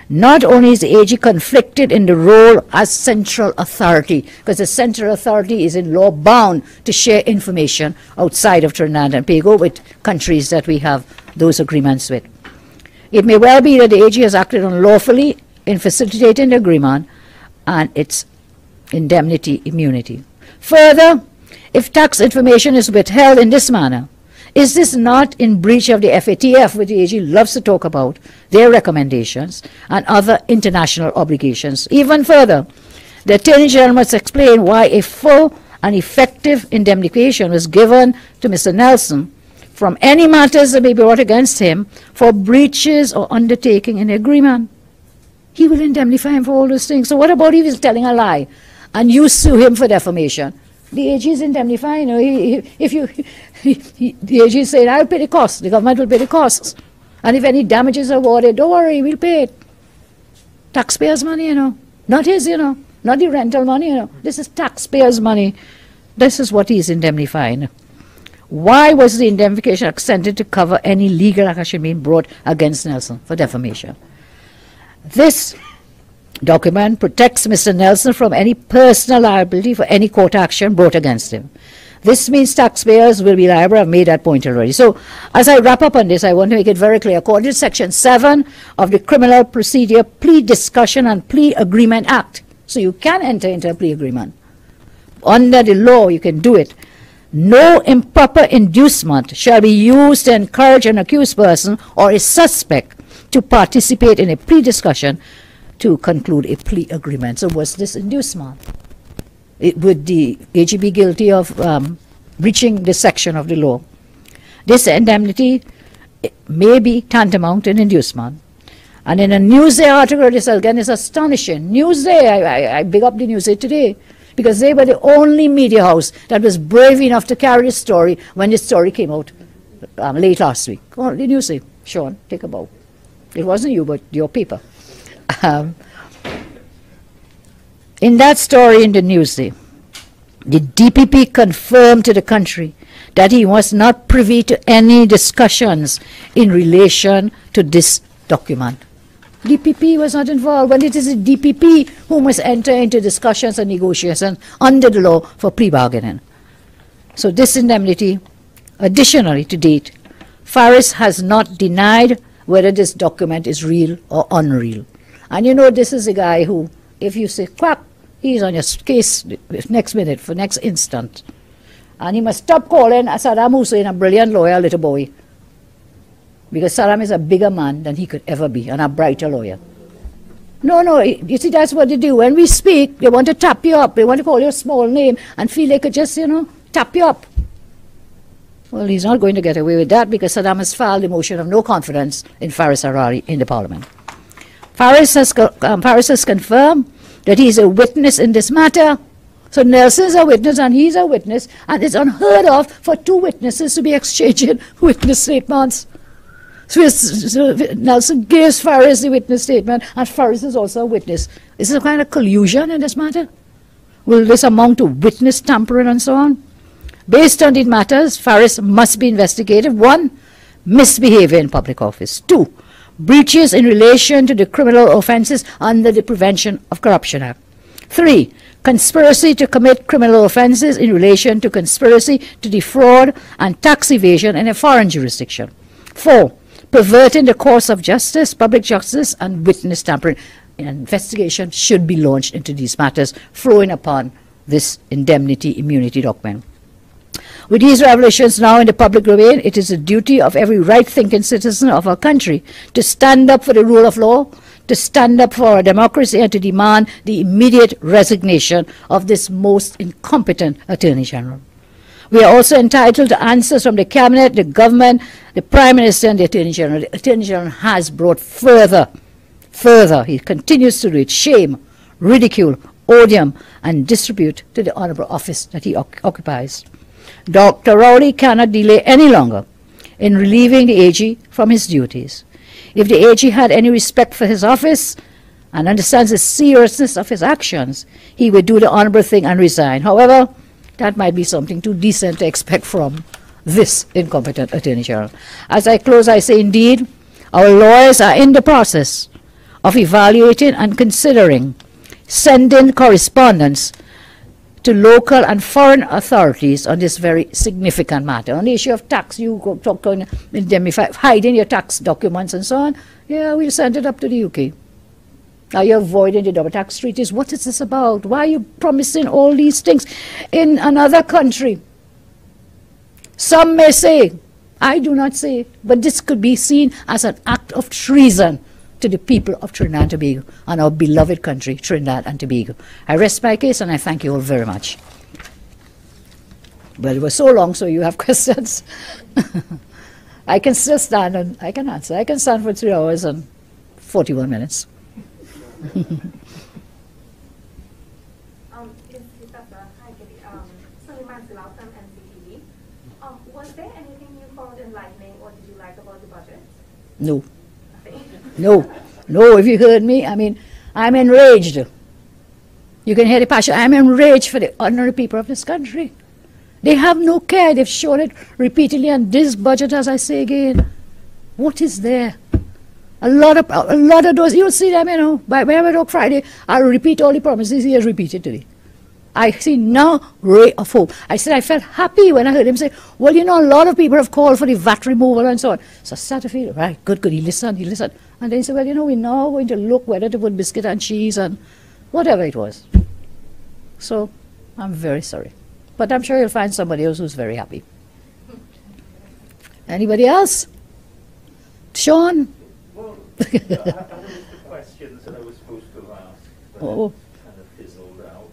not only is the AG conflicted in the role as central authority, because the central authority is in law bound to share information outside of Trinidad and Tobago with countries that we have those agreements with. It may well be that the AG has acted unlawfully in facilitating the agreement and its indemnity immunity. Further, if tax information is withheld in this manner, is this not in breach of the FATF, which the AG loves to talk about, their recommendations, and other international obligations? Even further, the Attorney General must explain why a full and effective indemnification was given to Mr. Nelson from any matters that may be brought against him for breaches or undertaking an agreement. He will indemnify him for all those things. So what about if he's telling a lie and you sue him for defamation? The AG is indemnifying. The AG is saying, I'll pay the costs. The government will pay the costs. And if any damages are awarded, don't worry, we'll pay it. Taxpayers' money, not his, not the rental money, This is taxpayers' money. This is what he's indemnifying. Why was the indemnification extended to cover any legal action being brought against Nelson for defamation? This document protects Mr. Nelson from any personal liability for any court action brought against him. This means taxpayers will be liable. I've made that point already. So as I wrap up on this, I want to make it very clear. According to Section 7 of the Criminal Procedure Plea Discussion and Plea Agreement Act, so you can enter into a plea agreement. Under the law, you can do it. No improper inducement shall be used to encourage an accused person or a suspect to participate in a plea discussion to conclude a plea agreement. So what's this inducement? Would the AG be guilty of breaching this section of the law? This indemnity may be tantamount to an inducement. And in a Newsday article, this again is astonishing. Newsday, I big up the Newsday today, because they were the only media house that was brave enough to carry the story when the story came out late last week. Go on, the Newsday. Sean, take a bow. It wasn't you, but your paper. In that story in the Newsday, the DPP confirmed to the country that he was not privy to any discussions in relation to this document. DPP was not involved, but it is the DPP who must enter into discussions and negotiations under the law for plea bargaining. So this indemnity, additionally to date, Faris has not denied whether this document is real or unreal. And this is a guy who, if you say quack, he's on your case next minute, for next instant. And he must stop calling Saddam Hussein a brilliant lawyer, little boy. Because Saddam is a bigger man than he could ever be, and a brighter lawyer. No, you see, that's what they do. When we speak, they want to tap you up. They want to call you a small name and feel they could just, tap you up. Well, he's not going to get away with that because Saddam has filed a motion of no confidence in Faris Harari in the parliament. Faris has confirmed that he is a witness in this matter. So Nelson is a witness and he's a witness, and it's unheard of for two witnesses to be exchanging witness statements. So Nelson gives Faris the witness statement, and Faris is also a witness. Is there a kind of collusion in this matter? Will this amount to witness tampering and so on? Based on these matters, Faris must be investigated. 1, misbehavior in public office. 2, breaches in relation to the criminal offences under the Prevention of Corruption Act. 3, conspiracy to commit criminal offences in relation to conspiracy to defraud and tax evasion in a foreign jurisdiction. 4, perverting the course of justice, public justice, and witness tampering. An investigation should be launched into these matters, flowing upon this indemnity immunity document. With these revelations now in the public domain, it is the duty of every right-thinking citizen of our country to stand up for the rule of law, to stand up for our democracy, and to demand the immediate resignation of this most incompetent Attorney General. We are also entitled to answers from the Cabinet, the government, the Prime Minister, and the Attorney General. The Attorney General has brought further, he continues to do it, shame, ridicule, odium, and disrepute to the honourable office that he occupies. Dr. Rowley cannot delay any longer in relieving the AG from his duties. If the AG had any respect for his office and understands the seriousness of his actions, he would do the honorable thing and resign. However, that might be something too decent to expect from this incompetent Attorney General. As I close, I say indeed, our lawyers are in the process of evaluating and considering sending correspondence to local and foreign authorities on this very significant matter. On the issue of tax, you go talk on indemnify, hiding your tax documents and so on. Yeah, we'll send it up to the UK. Now you're avoiding the double tax treaties. What is this about? Why are you promising all these things in another country? Some may say, I do not say, but this could be seen as an act of treason to the people of Trinidad and Tobago and our beloved country, Trinidad and Tobago. I rest my case and I thank you all very much. Well, it was so long, so you have questions. I can still stand and I can answer. I can stand for 3 hours and 41 minutes. Was there anything you found enlightening or did you like about the budget? No. No, if you heard me, I mean, I'm enraged. You can hear the passion. I'm enraged for the ordinary people of this country. They have no care. They've shown it repeatedly, and this budget, as I say again, what is there? A lot of those, you'll see them, you know, by whenever I talk Friday, I'll repeat all the promises he has repeated today. I see no ray of hope. I said I felt happy when I heard him say, well, you know, a lot of people have called for the VAT removal and so on. So I started to feel, right, good, he listened. And then he said, well, you know, we're now going to look whether to put biscuit and cheese and whatever it was. So I'm very sorry. But I'm sure you'll find somebody else who's very happy. Anybody else? Sean? Well, I had a list of questions that I was supposed to ask, but it kind of fizzled out.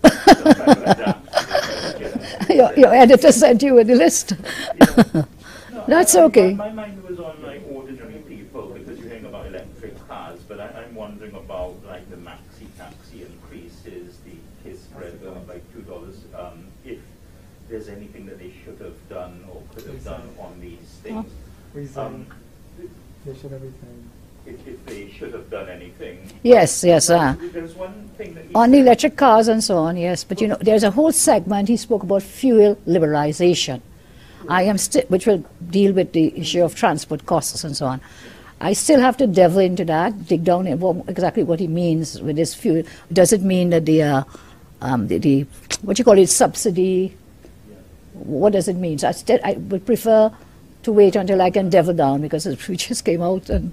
Your editor sent you with the list. No, That's okay. My mind was on like ordinary people because you're hearing about electric cars, but I'm wondering about like the maxi-taxi increases, the KISS spread going up by $2. If there's anything that they should have done or could have done on these things. They should have resigned. If they should have done anything. Yes. There's one thing that On the electric cars and so on, yes. But you know, there's a whole segment, he spoke about fuel liberalization. Which will deal with the issue of transport costs and so on. I still have to delve into that, dig down in exactly what he means with this fuel. Does it mean that the what you call it, subsidy? What does it mean? So I would prefer to wait until I can delve down because it just came out in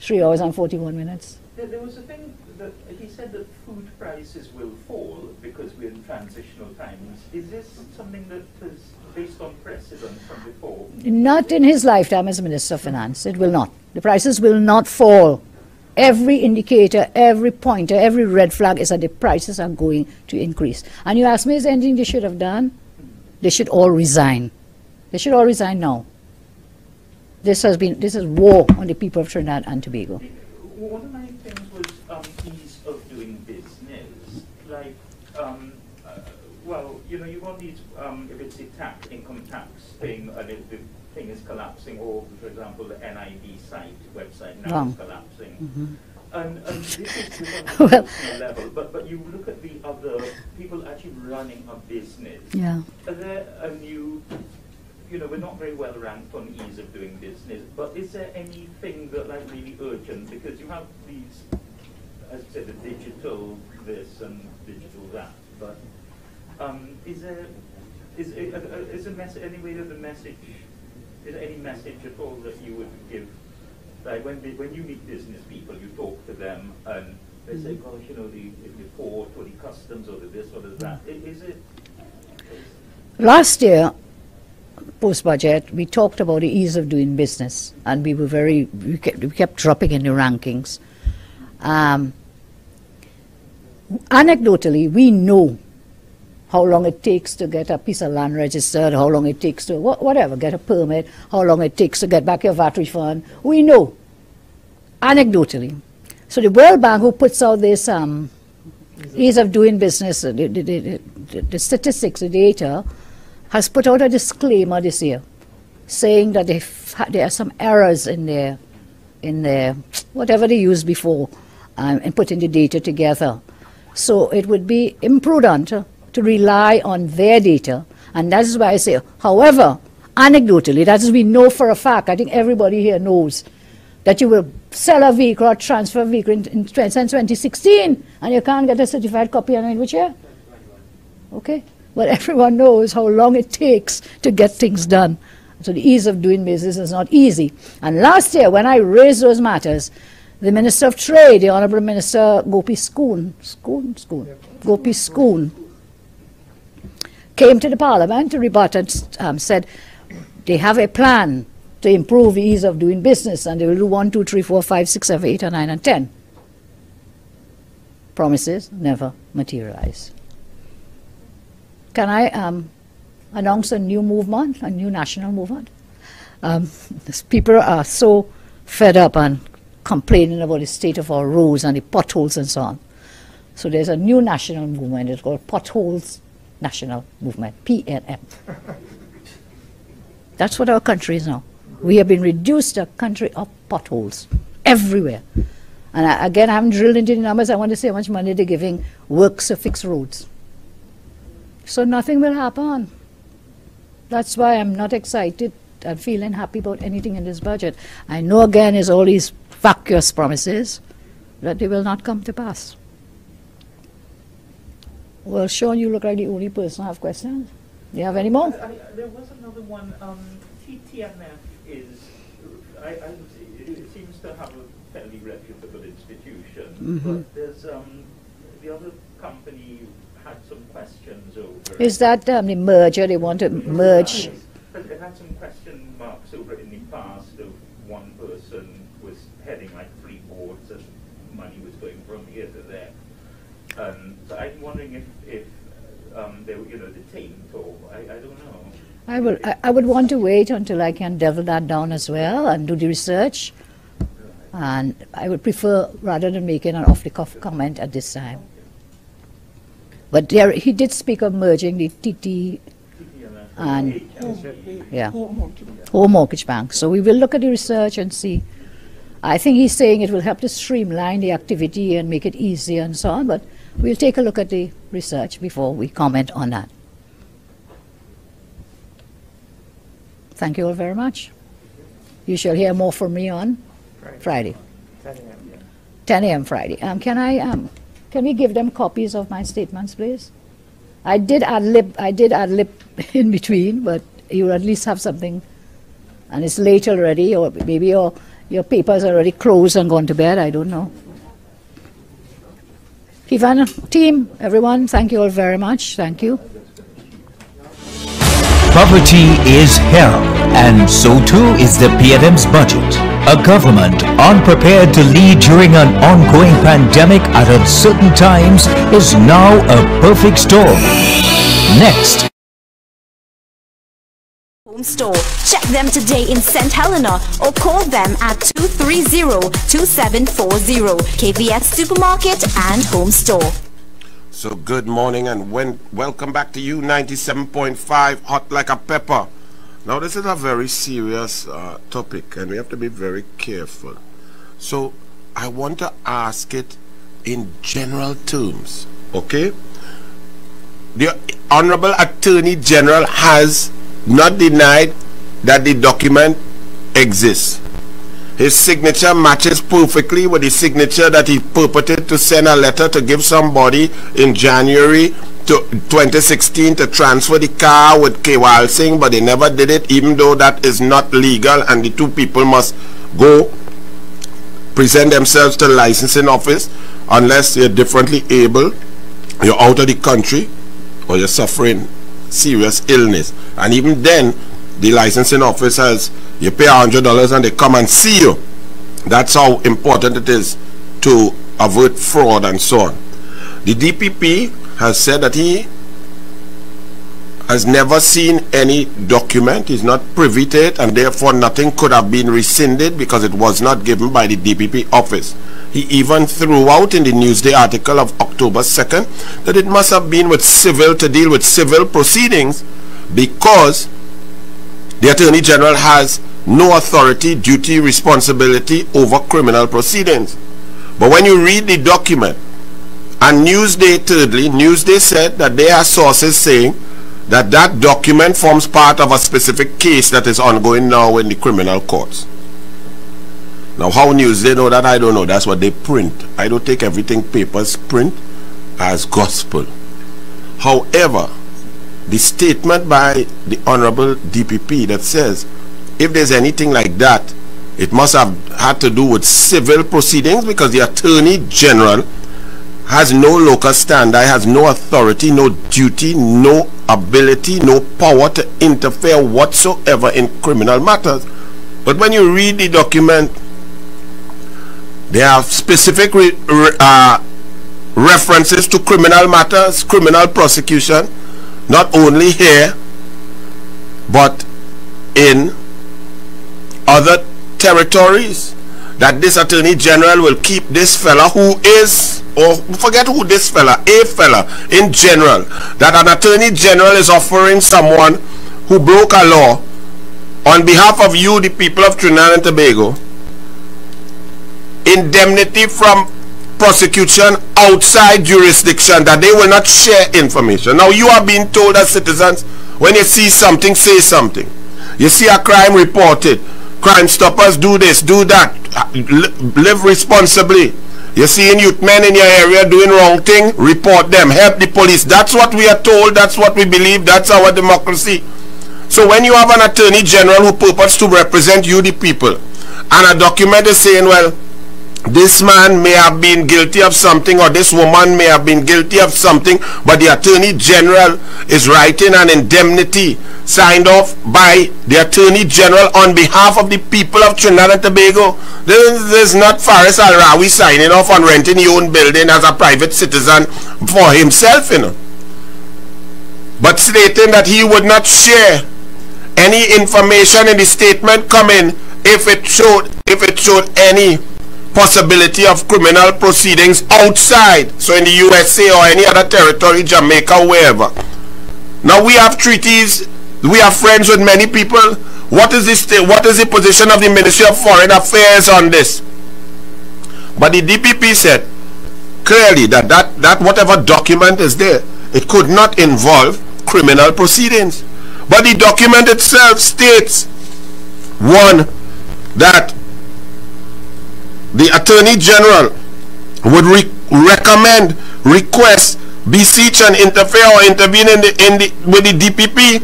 3 hours and 41 minutes. There was a thing that he said that food prices will fall because we're in transitional times. Is this something that is based on precedent from before? Not in his lifetime as Minister of Finance. It will not. The prices will not fall. Every indicator, every pointer, every red flag is that the prices are going to increase. And you ask me, is there anything they should have done? They should all resign. They should all resign now. This is war on the people of Trinidad and Tobago. One of my things was ease of doing business. Like, well, you know, you want these, if it's a income tax thing, and if the thing is collapsing, or, for example, the NID website now is collapsing. And this is on a personal level, but you look at the other people actually running a business. Yeah. Are there a new... You know, we're not very well ranked on ease of doing business, but is there anything that like really urgent? Because you have these, as you said, the digital this and digital that. But is a message any way that the message? Is there any message at all that you would give? Like when you meet business people, you talk to them and they say, "Gosh, you know, the port or the customs or the this or the that." Is it? Last year, post-budget, we talked about the ease of doing business, and we kept dropping in the rankings. Anecdotally, we know how long it takes to get a piece of land registered, how long it takes to whatever, get a permit, how long it takes to get back your VAT refund. We know, anecdotally. So the World Bank, who puts out this ease of doing business, the statistics, the data, has put out a disclaimer this year saying that there are some errors in their whatever they used before, and putting the data together. So it would be imprudent to rely on their data, and that is why I say, however, anecdotally, that is we know for a fact, I think everybody here knows, that you will sell a vehicle or transfer a vehicle in 2016 and you can't get a certified copy in which year? Okay, well everyone knows how long it takes to get things done. So the ease of doing business is not easy. And last year when I raised those matters, the Minister of Trade, the Honourable Minister Gopi Schoon, came to the Parliament to rebut and said they have a plan to improve the ease of doing business, and they will do 1, 2, 3, 4, 5, 6, 7, 8, and 9, and 10. Promises never materialize. Can I announce a new movement, a new national movement? People are so fed up and complaining about the state of our roads and the potholes and so on. So there's a new national movement. It's called Potholes National Movement, PNM. That's what our country is now. We have been reduced a country of potholes everywhere. And again, I haven't drilled into the numbers. I want to see how much money they're giving works to fix roads. So nothing will happen. That's why I'm not excited and feeling happy about anything in this budget. I know again is all these vacuous promises that they will not come to pass. Well, Sean, you look like the only person who have questions. Do you have any more? There was another one. TTMF is, it seems to have a fairly reputable institution, but there's the other company had some questions over. Is that the merger? They want to merge? It had some question marks over it in the past of one person was heading like 3 boards and money was going from here to there. So I'm wondering if they were, detained or I don't know. I would want to wait until I can delve that down as well and do the research. And I would prefer, rather than making an off-the-cuff comment at this time. But there, he did speak of merging the TT and Home Mortgage Bank. So we will look at the research and see. I think he's saying it will help to streamline the activity and make it easier and so on, but we'll take a look at the research before we comment on that. Thank you all very much. You shall hear more from me on Friday. 10 a.m. Yeah. 10 a.m. Friday. Can we give them copies of my statements, please? I did ad lib in between, but you at least have something. And it's late already, or maybe your papers are already closed and gone to bed. I don't know. Ivan, team, everyone, thank you all very much. Thank you. Poverty is hell, and so too is the PNM's budget. A government unprepared to lead during an ongoing pandemic at uncertain times is now a perfect storm. Next. Home Store. Check them today in St. Helena or call them at 230-2740. KVS Supermarket and Home Store. So good morning and welcome back to you, 97.5 Hot Like a Pepper. Now this is a very serious topic and we have to be very careful. So I want to ask it in general terms, okay? The Honorable Attorney General has not denied that the document exists. His signature matches perfectly with the signature that he purported to send a letter to give somebody in January 2016 to transfer the car with Kewal Singh, but they never did it, even though that is not legal and the two people must go present themselves to the licensing office unless you're differently able, you're out of the country, or you're suffering serious illness. And even then, the licensing officers, you pay $100 and they come and see you. That's how important it is to avert fraud and so on. The DPP has said that he has never seen any document, he's not privy to it, and therefore nothing could have been rescinded because it was not given by the DPP office. He even threw out in the Newsday article of October 2nd that it must have been with civil, to deal with civil proceedings, because the Attorney General has no authority, duty, responsibility over criminal proceedings. But when you read the document, and Newsday, thirdly, Newsday said that there are sources saying that that document forms part of a specific case that is ongoing now in the criminal courts. Now, how Newsday know that, I don't know. That's what they print. I don't take everything papers print as gospel. However, the statement by the Honorable DPP that says if there's anything like that, it must have had to do with civil proceedings, because the Attorney General has no locus standi, has no authority, no duty, no ability, no power to interfere whatsoever in criminal matters. But when you read the document, there are specific references to criminal matters, criminal prosecution, not only here, but in other territories, that this Attorney General will keep this fella who is, or forget who this fella, a fella in general, that an Attorney General is offering someone who broke a law on behalf of you, the people of Trinidad and Tobago, indemnity from prosecution outside jurisdiction, that they will not share information. Now, you are being told as citizens, when you see something, say something. You see a crime, report it. Crime Stoppers, do this, do that. Live responsibly. You see youth men in your area doing wrong thing, report them, help the police. That's what we are told, that's what we believe, that's our democracy. So when you have an Attorney General who purports to represent you, the people, and a document is saying, well, this man may have been guilty of something, or this woman may have been guilty of something, but the Attorney General is writing an indemnity signed off by the Attorney General on behalf of the people of Trinidad and Tobago. This is not Faris Al-Rawi signing off on renting his own building as a private citizen for himself, you know, but stating that he would not share any information in the statement coming if it showed any possibility of criminal proceedings outside, so in the USA or any other territory, Jamaica, wherever. Now we have treaties, we are friends with many people. What is the position of the Ministry of Foreign Affairs on this? But the DPP said clearly that whatever document is there, it could not involve criminal proceedings. But the document itself states, one, that the Attorney General would recommend, request, beseech and interfere or intervene with the DPP.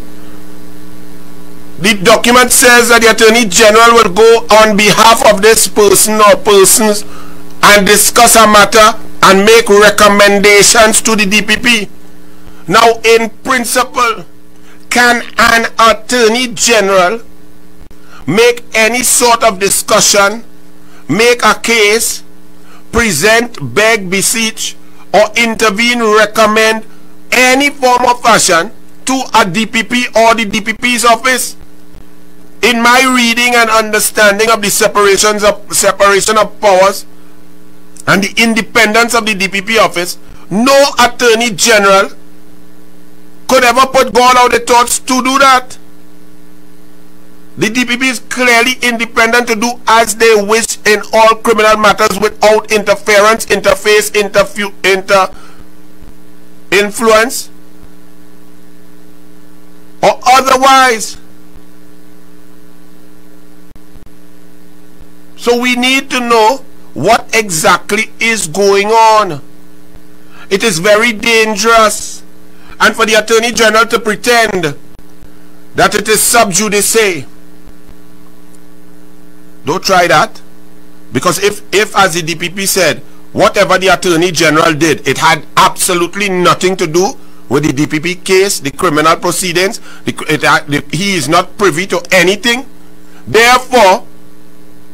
The document says that the Attorney General will go on behalf of this person or persons and discuss a matter and make recommendations to the DPP. Now, in principle, can an Attorney General make any sort of discussion, make a case, present, beg, beseech, or intervene, recommend any form of fashion to a DPP or the DPP's office? In my reading and understanding of the separation of powers and the independence of the DPP office, no Attorney General could ever put God out the thoughts to do that. The DPP is clearly independent to do as they wish in all criminal matters without interference, interface, influence, or otherwise. So we need to know what exactly is going on. It is very dangerous. And for the Attorney General to pretend that it is sub judice, don't try that. Because if as the DPP said, whatever the Attorney General did, it had absolutely nothing to do with the DPP case, the criminal proceedings, he is not privy to anything. Therefore,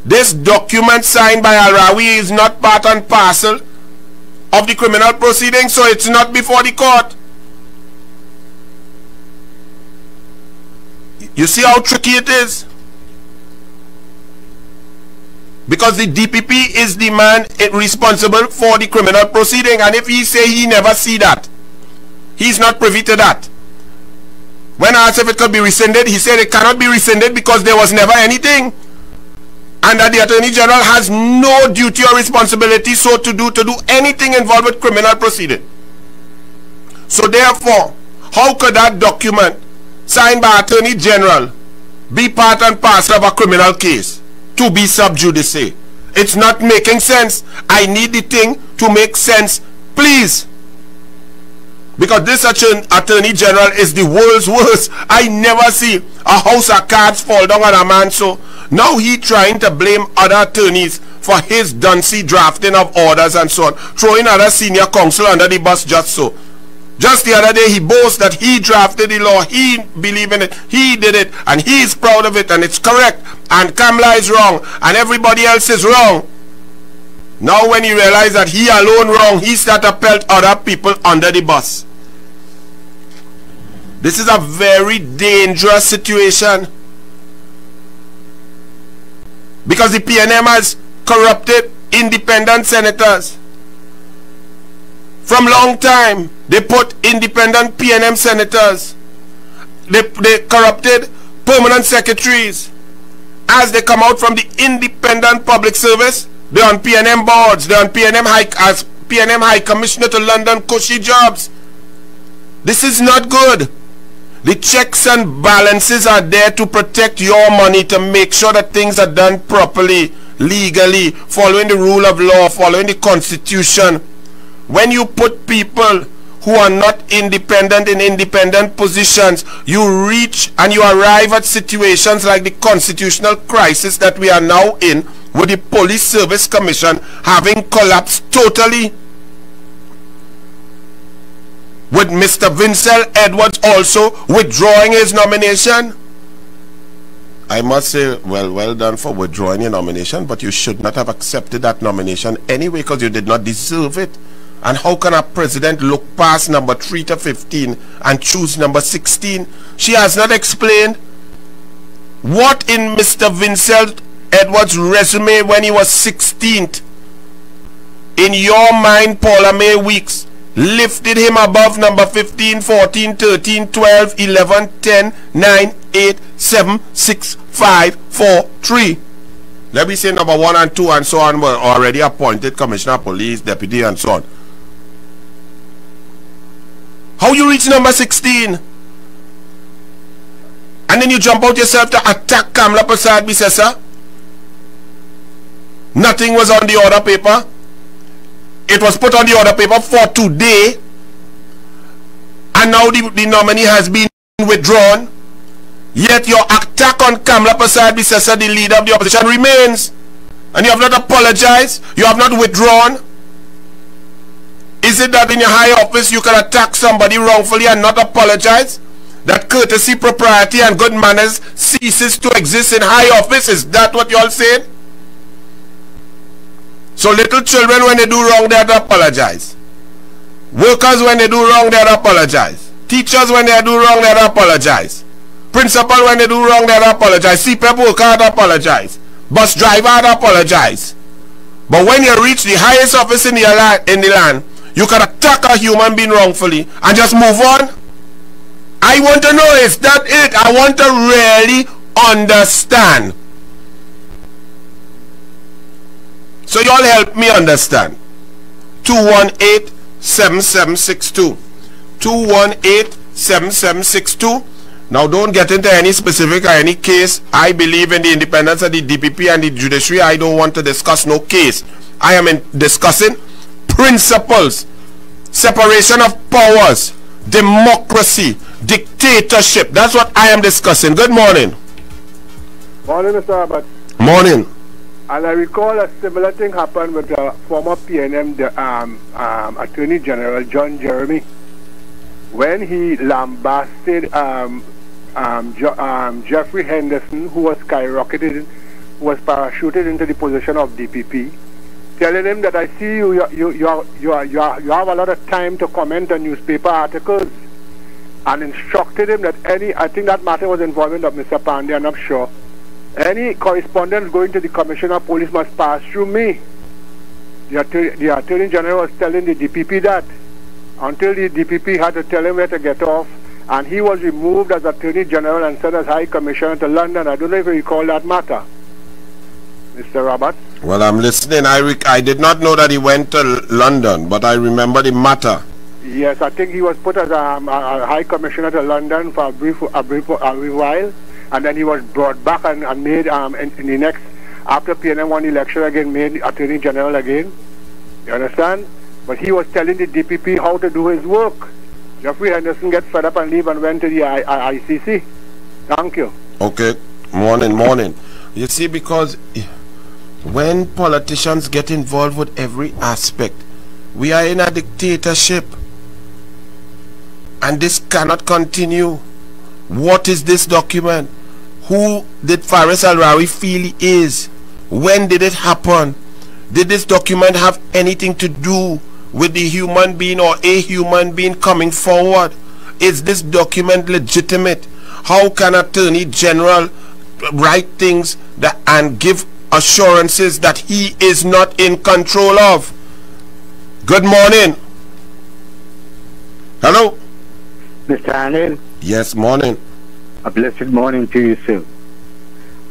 this document signed by Al-Rawi is not part and parcel of the criminal proceedings, so it's not before the court. You see how tricky it is? Because the DPP is the man responsible for the criminal proceeding, and if he say he never see that, he's not privy to that. When asked if it could be rescinded, he said it cannot be rescinded because there was never anything. and that the Attorney General has no duty or responsibility so to do anything involved with criminal proceeding. So therefore, how could that document signed by Attorney General be part and parcel of a criminal case to be sub judice? It's not making sense. I need the thing to make sense, please. Because this Attorney General is the world's worst. I never see a house of cards fall down on a man. So now he trying to blame other attorneys for his duncy drafting of orders and so on, throwing other senior counsel under the bus just so. Just the other day he boasts that he drafted the law, he believed in it, he did it, and he is proud of it, and it's correct, and Kamala is wrong, and everybody else is wrong. Now when he realized that he alone wrong, he started to pelt other people under the bus. This is a very dangerous situation, because the PNM has corrupted independent senators. From long time, they put independent PNM senators. They corrupted permanent secretaries. As they come out from the independent public service, they're on PNM boards, they're on PNM as PNM High Commissioner to London, cushy jobs. This is not good. The checks and balances are there to protect your money, to make sure that things are done properly, legally, following the rule of law, following the Constitution. When you put people who are not independent in independent positions, you reach and you arrive at situations like the constitutional crisis that we are now in, with the Police Service Commission having collapsed totally, with Mr. Vincel Edwards also withdrawing his nomination. I must say, well done for withdrawing your nomination, but you should not have accepted that nomination anyway, because you did not deserve it. And how can a president look past number 3 to 15 and choose number 16? She has not explained what in Mr. Vincent Edwards' resume when he was 16th, in your mind, Paula May Weeks, lifted him above number 15, 14, 13, 12, 11, 10, 9, 8, 7, 6, 5, 4, 3. Let me say number 1 and 2 and so on were already appointed Commissioner of Police, Deputy and so on. How you reach number 16? And then you jump out yourself to attack Kamala Prasad Bisesa? Nothing was on the order paper. It was put on the order paper for today, and now the nominee has been withdrawn. Yet your attack on Kamala Prasad Bisesa, the leader of the opposition, remains. And you have not apologized. You have not withdrawn. Is it that in your high office you can attack somebody wrongfully and not apologize? That courtesy, propriety and good manners ceases to exist in high office? Is that what you all saying? So little children, when they do wrong, they have to apologize. Workers, when they do wrong, they have to apologize. Teachers, when they do wrong, they have to apologize. Principal, when they do wrong, they have to apologize. CPEP worker have to apologize. Bus driver have to apologize. But when you reach the highest office in the land, you can attack a human being wrongfully and just move on. I want to know, is that it? I want to really understand. So y'all help me understand. 218-7762. 218-7762. Now don't get into any specific or any case. I believe in the independence of the DPP and the judiciary. I don't want to discuss no case. I am discussing principles, separation of powers, democracy, dictatorship. That's what I am discussing. Good morning. Morning, Mr. Abbott. Morning. And I recall a similar thing happened with the former PNM Attorney General John Jeremy, when he lambasted Jeffrey Henderson, who was skyrocketed, who was parachuted into the position of DPP, telling him that I see you have a lot of time to comment on newspaper articles, and instructed him that I think that matter was involving of Mr. Pandey, I'm not sure, any correspondence going to the Commissioner of Police must pass through me. The Attorney General was telling the DPP that, until the DPP had to tell him where to get off, and he was removed as Attorney General and sent as High Commissioner to London. I don't know if you recall that matter. Mr. Robert? Well, I'm listening. I did not know that he went to London, but I remember the matter. Yes, I think he was put as a High Commissioner to London for a brief while, and then he was brought back and made in the next, after PNM won the election again, made Attorney General again. You understand? But he was telling the DPP how to do his work. Jeffrey Henderson get fed up and leave and went to the ICC. Thank you. Okay. Morning. You see, because when politicians get involved with every aspect, we are in a dictatorship. And this cannot continue. What is this document? Who did Faris Al-Rawi feel he is? When did it happen? Did this document have anything to do with the human being or a human being coming forward? Is this document legitimate? How can Attorney General write things and give assurances that he is not in control of? Good morning. Hello? Mr. Anil. Yes, morning. A blessed morning to you, sir.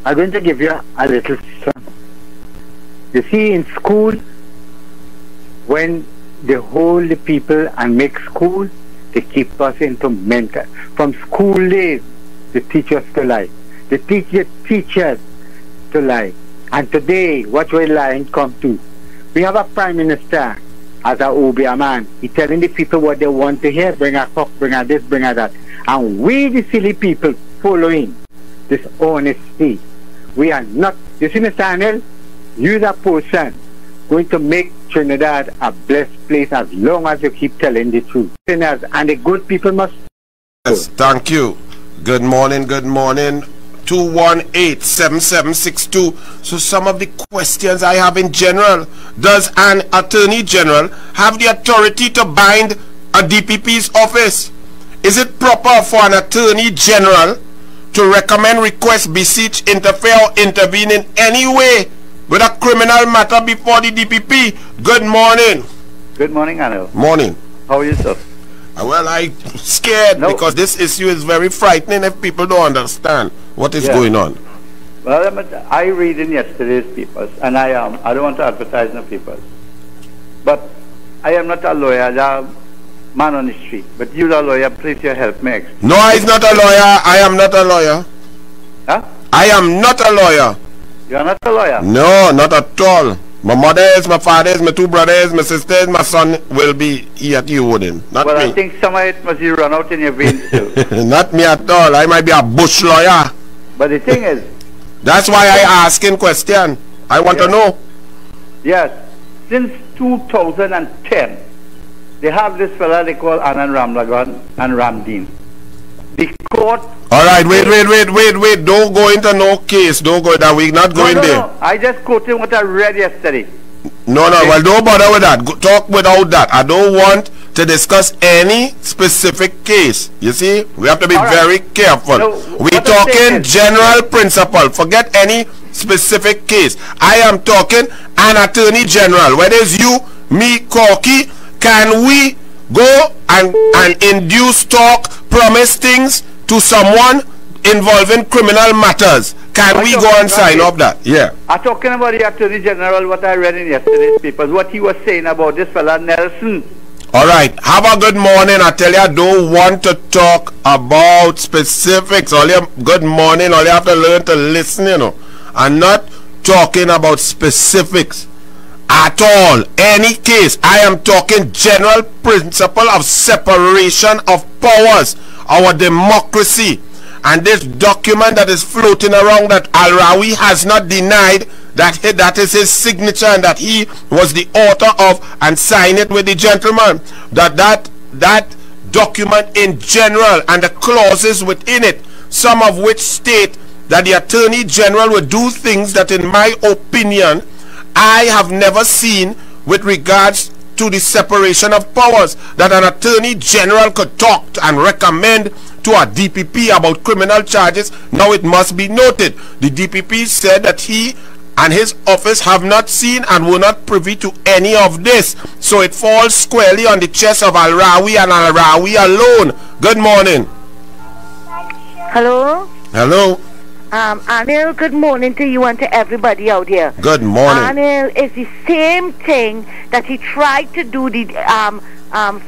I'm going to give you a little song. You see, in school, when they hold the people and make school, they keep us into mental. From school days, they teach us to lie. They teach us to lie. And today, what we're lying come to. We have a Prime Minister as a Obia man. He's telling the people what they want to hear. Bring a cock, bring a this, bring a that. And we, the silly people, following this honesty. We are not. You see, Mr. Anil, you're the person going to make Trinidad a blessed place as long as you keep telling the truth. Sinners and the good people must. Yes, thank you. Good morning. 218-7762. So some of the questions I have in general. Does an Attorney General have the authority to bind a DPP's office? Is it proper for an Attorney General to recommend, request, beseech, interfere or intervene in any way with a criminal matter before the DPP? Good morning. Good morning, Anil. Morning. How are you, sir? Well, I'm scared because this issue is very frightening if people don't understand what is going on. Well, I read in yesterday's papers, and I don't want to advertise in the papers, but I am not a lawyer, I'm a man on the street. But you're a lawyer, please you help me. No, I'm not a lawyer. I am not a lawyer. Huh? I am not a lawyer. You're not a lawyer? No, not at all. My mother is, my father is, my two brothers, my sisters, my son will be here at you, wouldn't. Not well, me. I think some of it must be run out in your veins too. Not me at all. I might be a bush lawyer. But the thing is... That's why I asking question. I want to know. Yes. Since 2010, they have this fella they call Anand Ramlagan and Ramdeen. The court... Alright, wait. Don't go into no case. Don't go there. We're not going there. No. I just quoted what I read yesterday. No, well, don't bother with that. Talk without that. I don't want to discuss any specific case. You see, we have to be very careful. We're talking general principle. Forget any specific case. I am talking an Attorney General. Whether it's you, me, Corky, can we go and induce, talk, promise things to someone involving criminal matters? Can we go and sign up that? Yeah. I'm talking about the Attorney General, what I read in yesterday's papers, what he was saying about this fella Nelson. Alright, have a good morning. I tell you, I don't want to talk about specifics. Good morning. All you have to learn to listen, you know. I'm not talking about specifics at all. Any case. I am talking general principle of separation of powers, our democracy. And this document that is floating around that Al-Rawi has not denied that is his signature and that he was the author of and signed it with the gentleman. That document in general and the clauses within it, some of which state that the Attorney General would do things that in my opinion I have never seen with regards to the separation of powers, that an Attorney General could talk and recommend to a DPP about criminal charges. Now it must be noted, the DPP said that he and his office have not seen and were not privy to any of this. So it falls squarely on the chest of Al-Rawi and Al-Rawi alone. Good morning. Hello? Hello? Anil, good morning to you and to everybody out here. Good morning. Anil is the same thing that he tried to do, the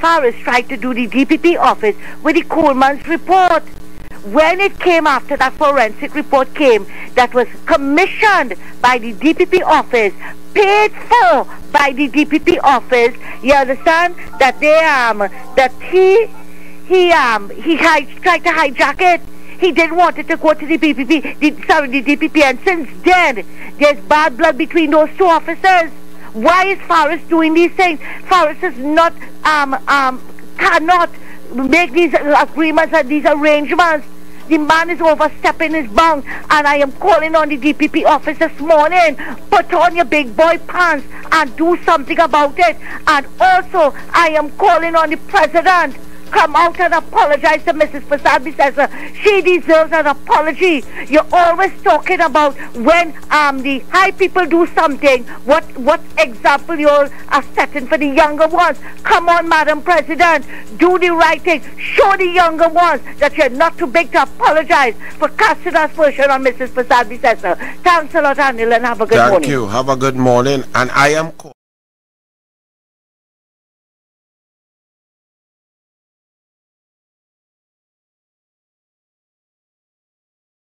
Faris tried to do the DPP office with the Coleman's report. When it came after that forensic report came, that was commissioned by the DPP office, paid for by the DPP office, you understand, that he tried to hijack it. He didn't want it to go to the DPP, and since then, there's bad blood between those two officers. Why is Faris doing these things? Faris is not, cannot make these agreements and these arrangements. The man is overstepping his bounds, and I am calling on the DPP office this morning, put on your big boy pants and do something about it. And also, I am calling on the president, come out and apologize to Mrs. Prasad Bisesa. She deserves an apology. You're always talking about when the high people do something, what example you are setting for the younger ones. Come on, Madam President, do the right thing. Show the younger ones that you're not too big to apologize for casting aspersion on Mrs. Prasad Bisesa. Thanks a lot, Anil, and have a good morning. Thank you. Have a good morning. And I am calling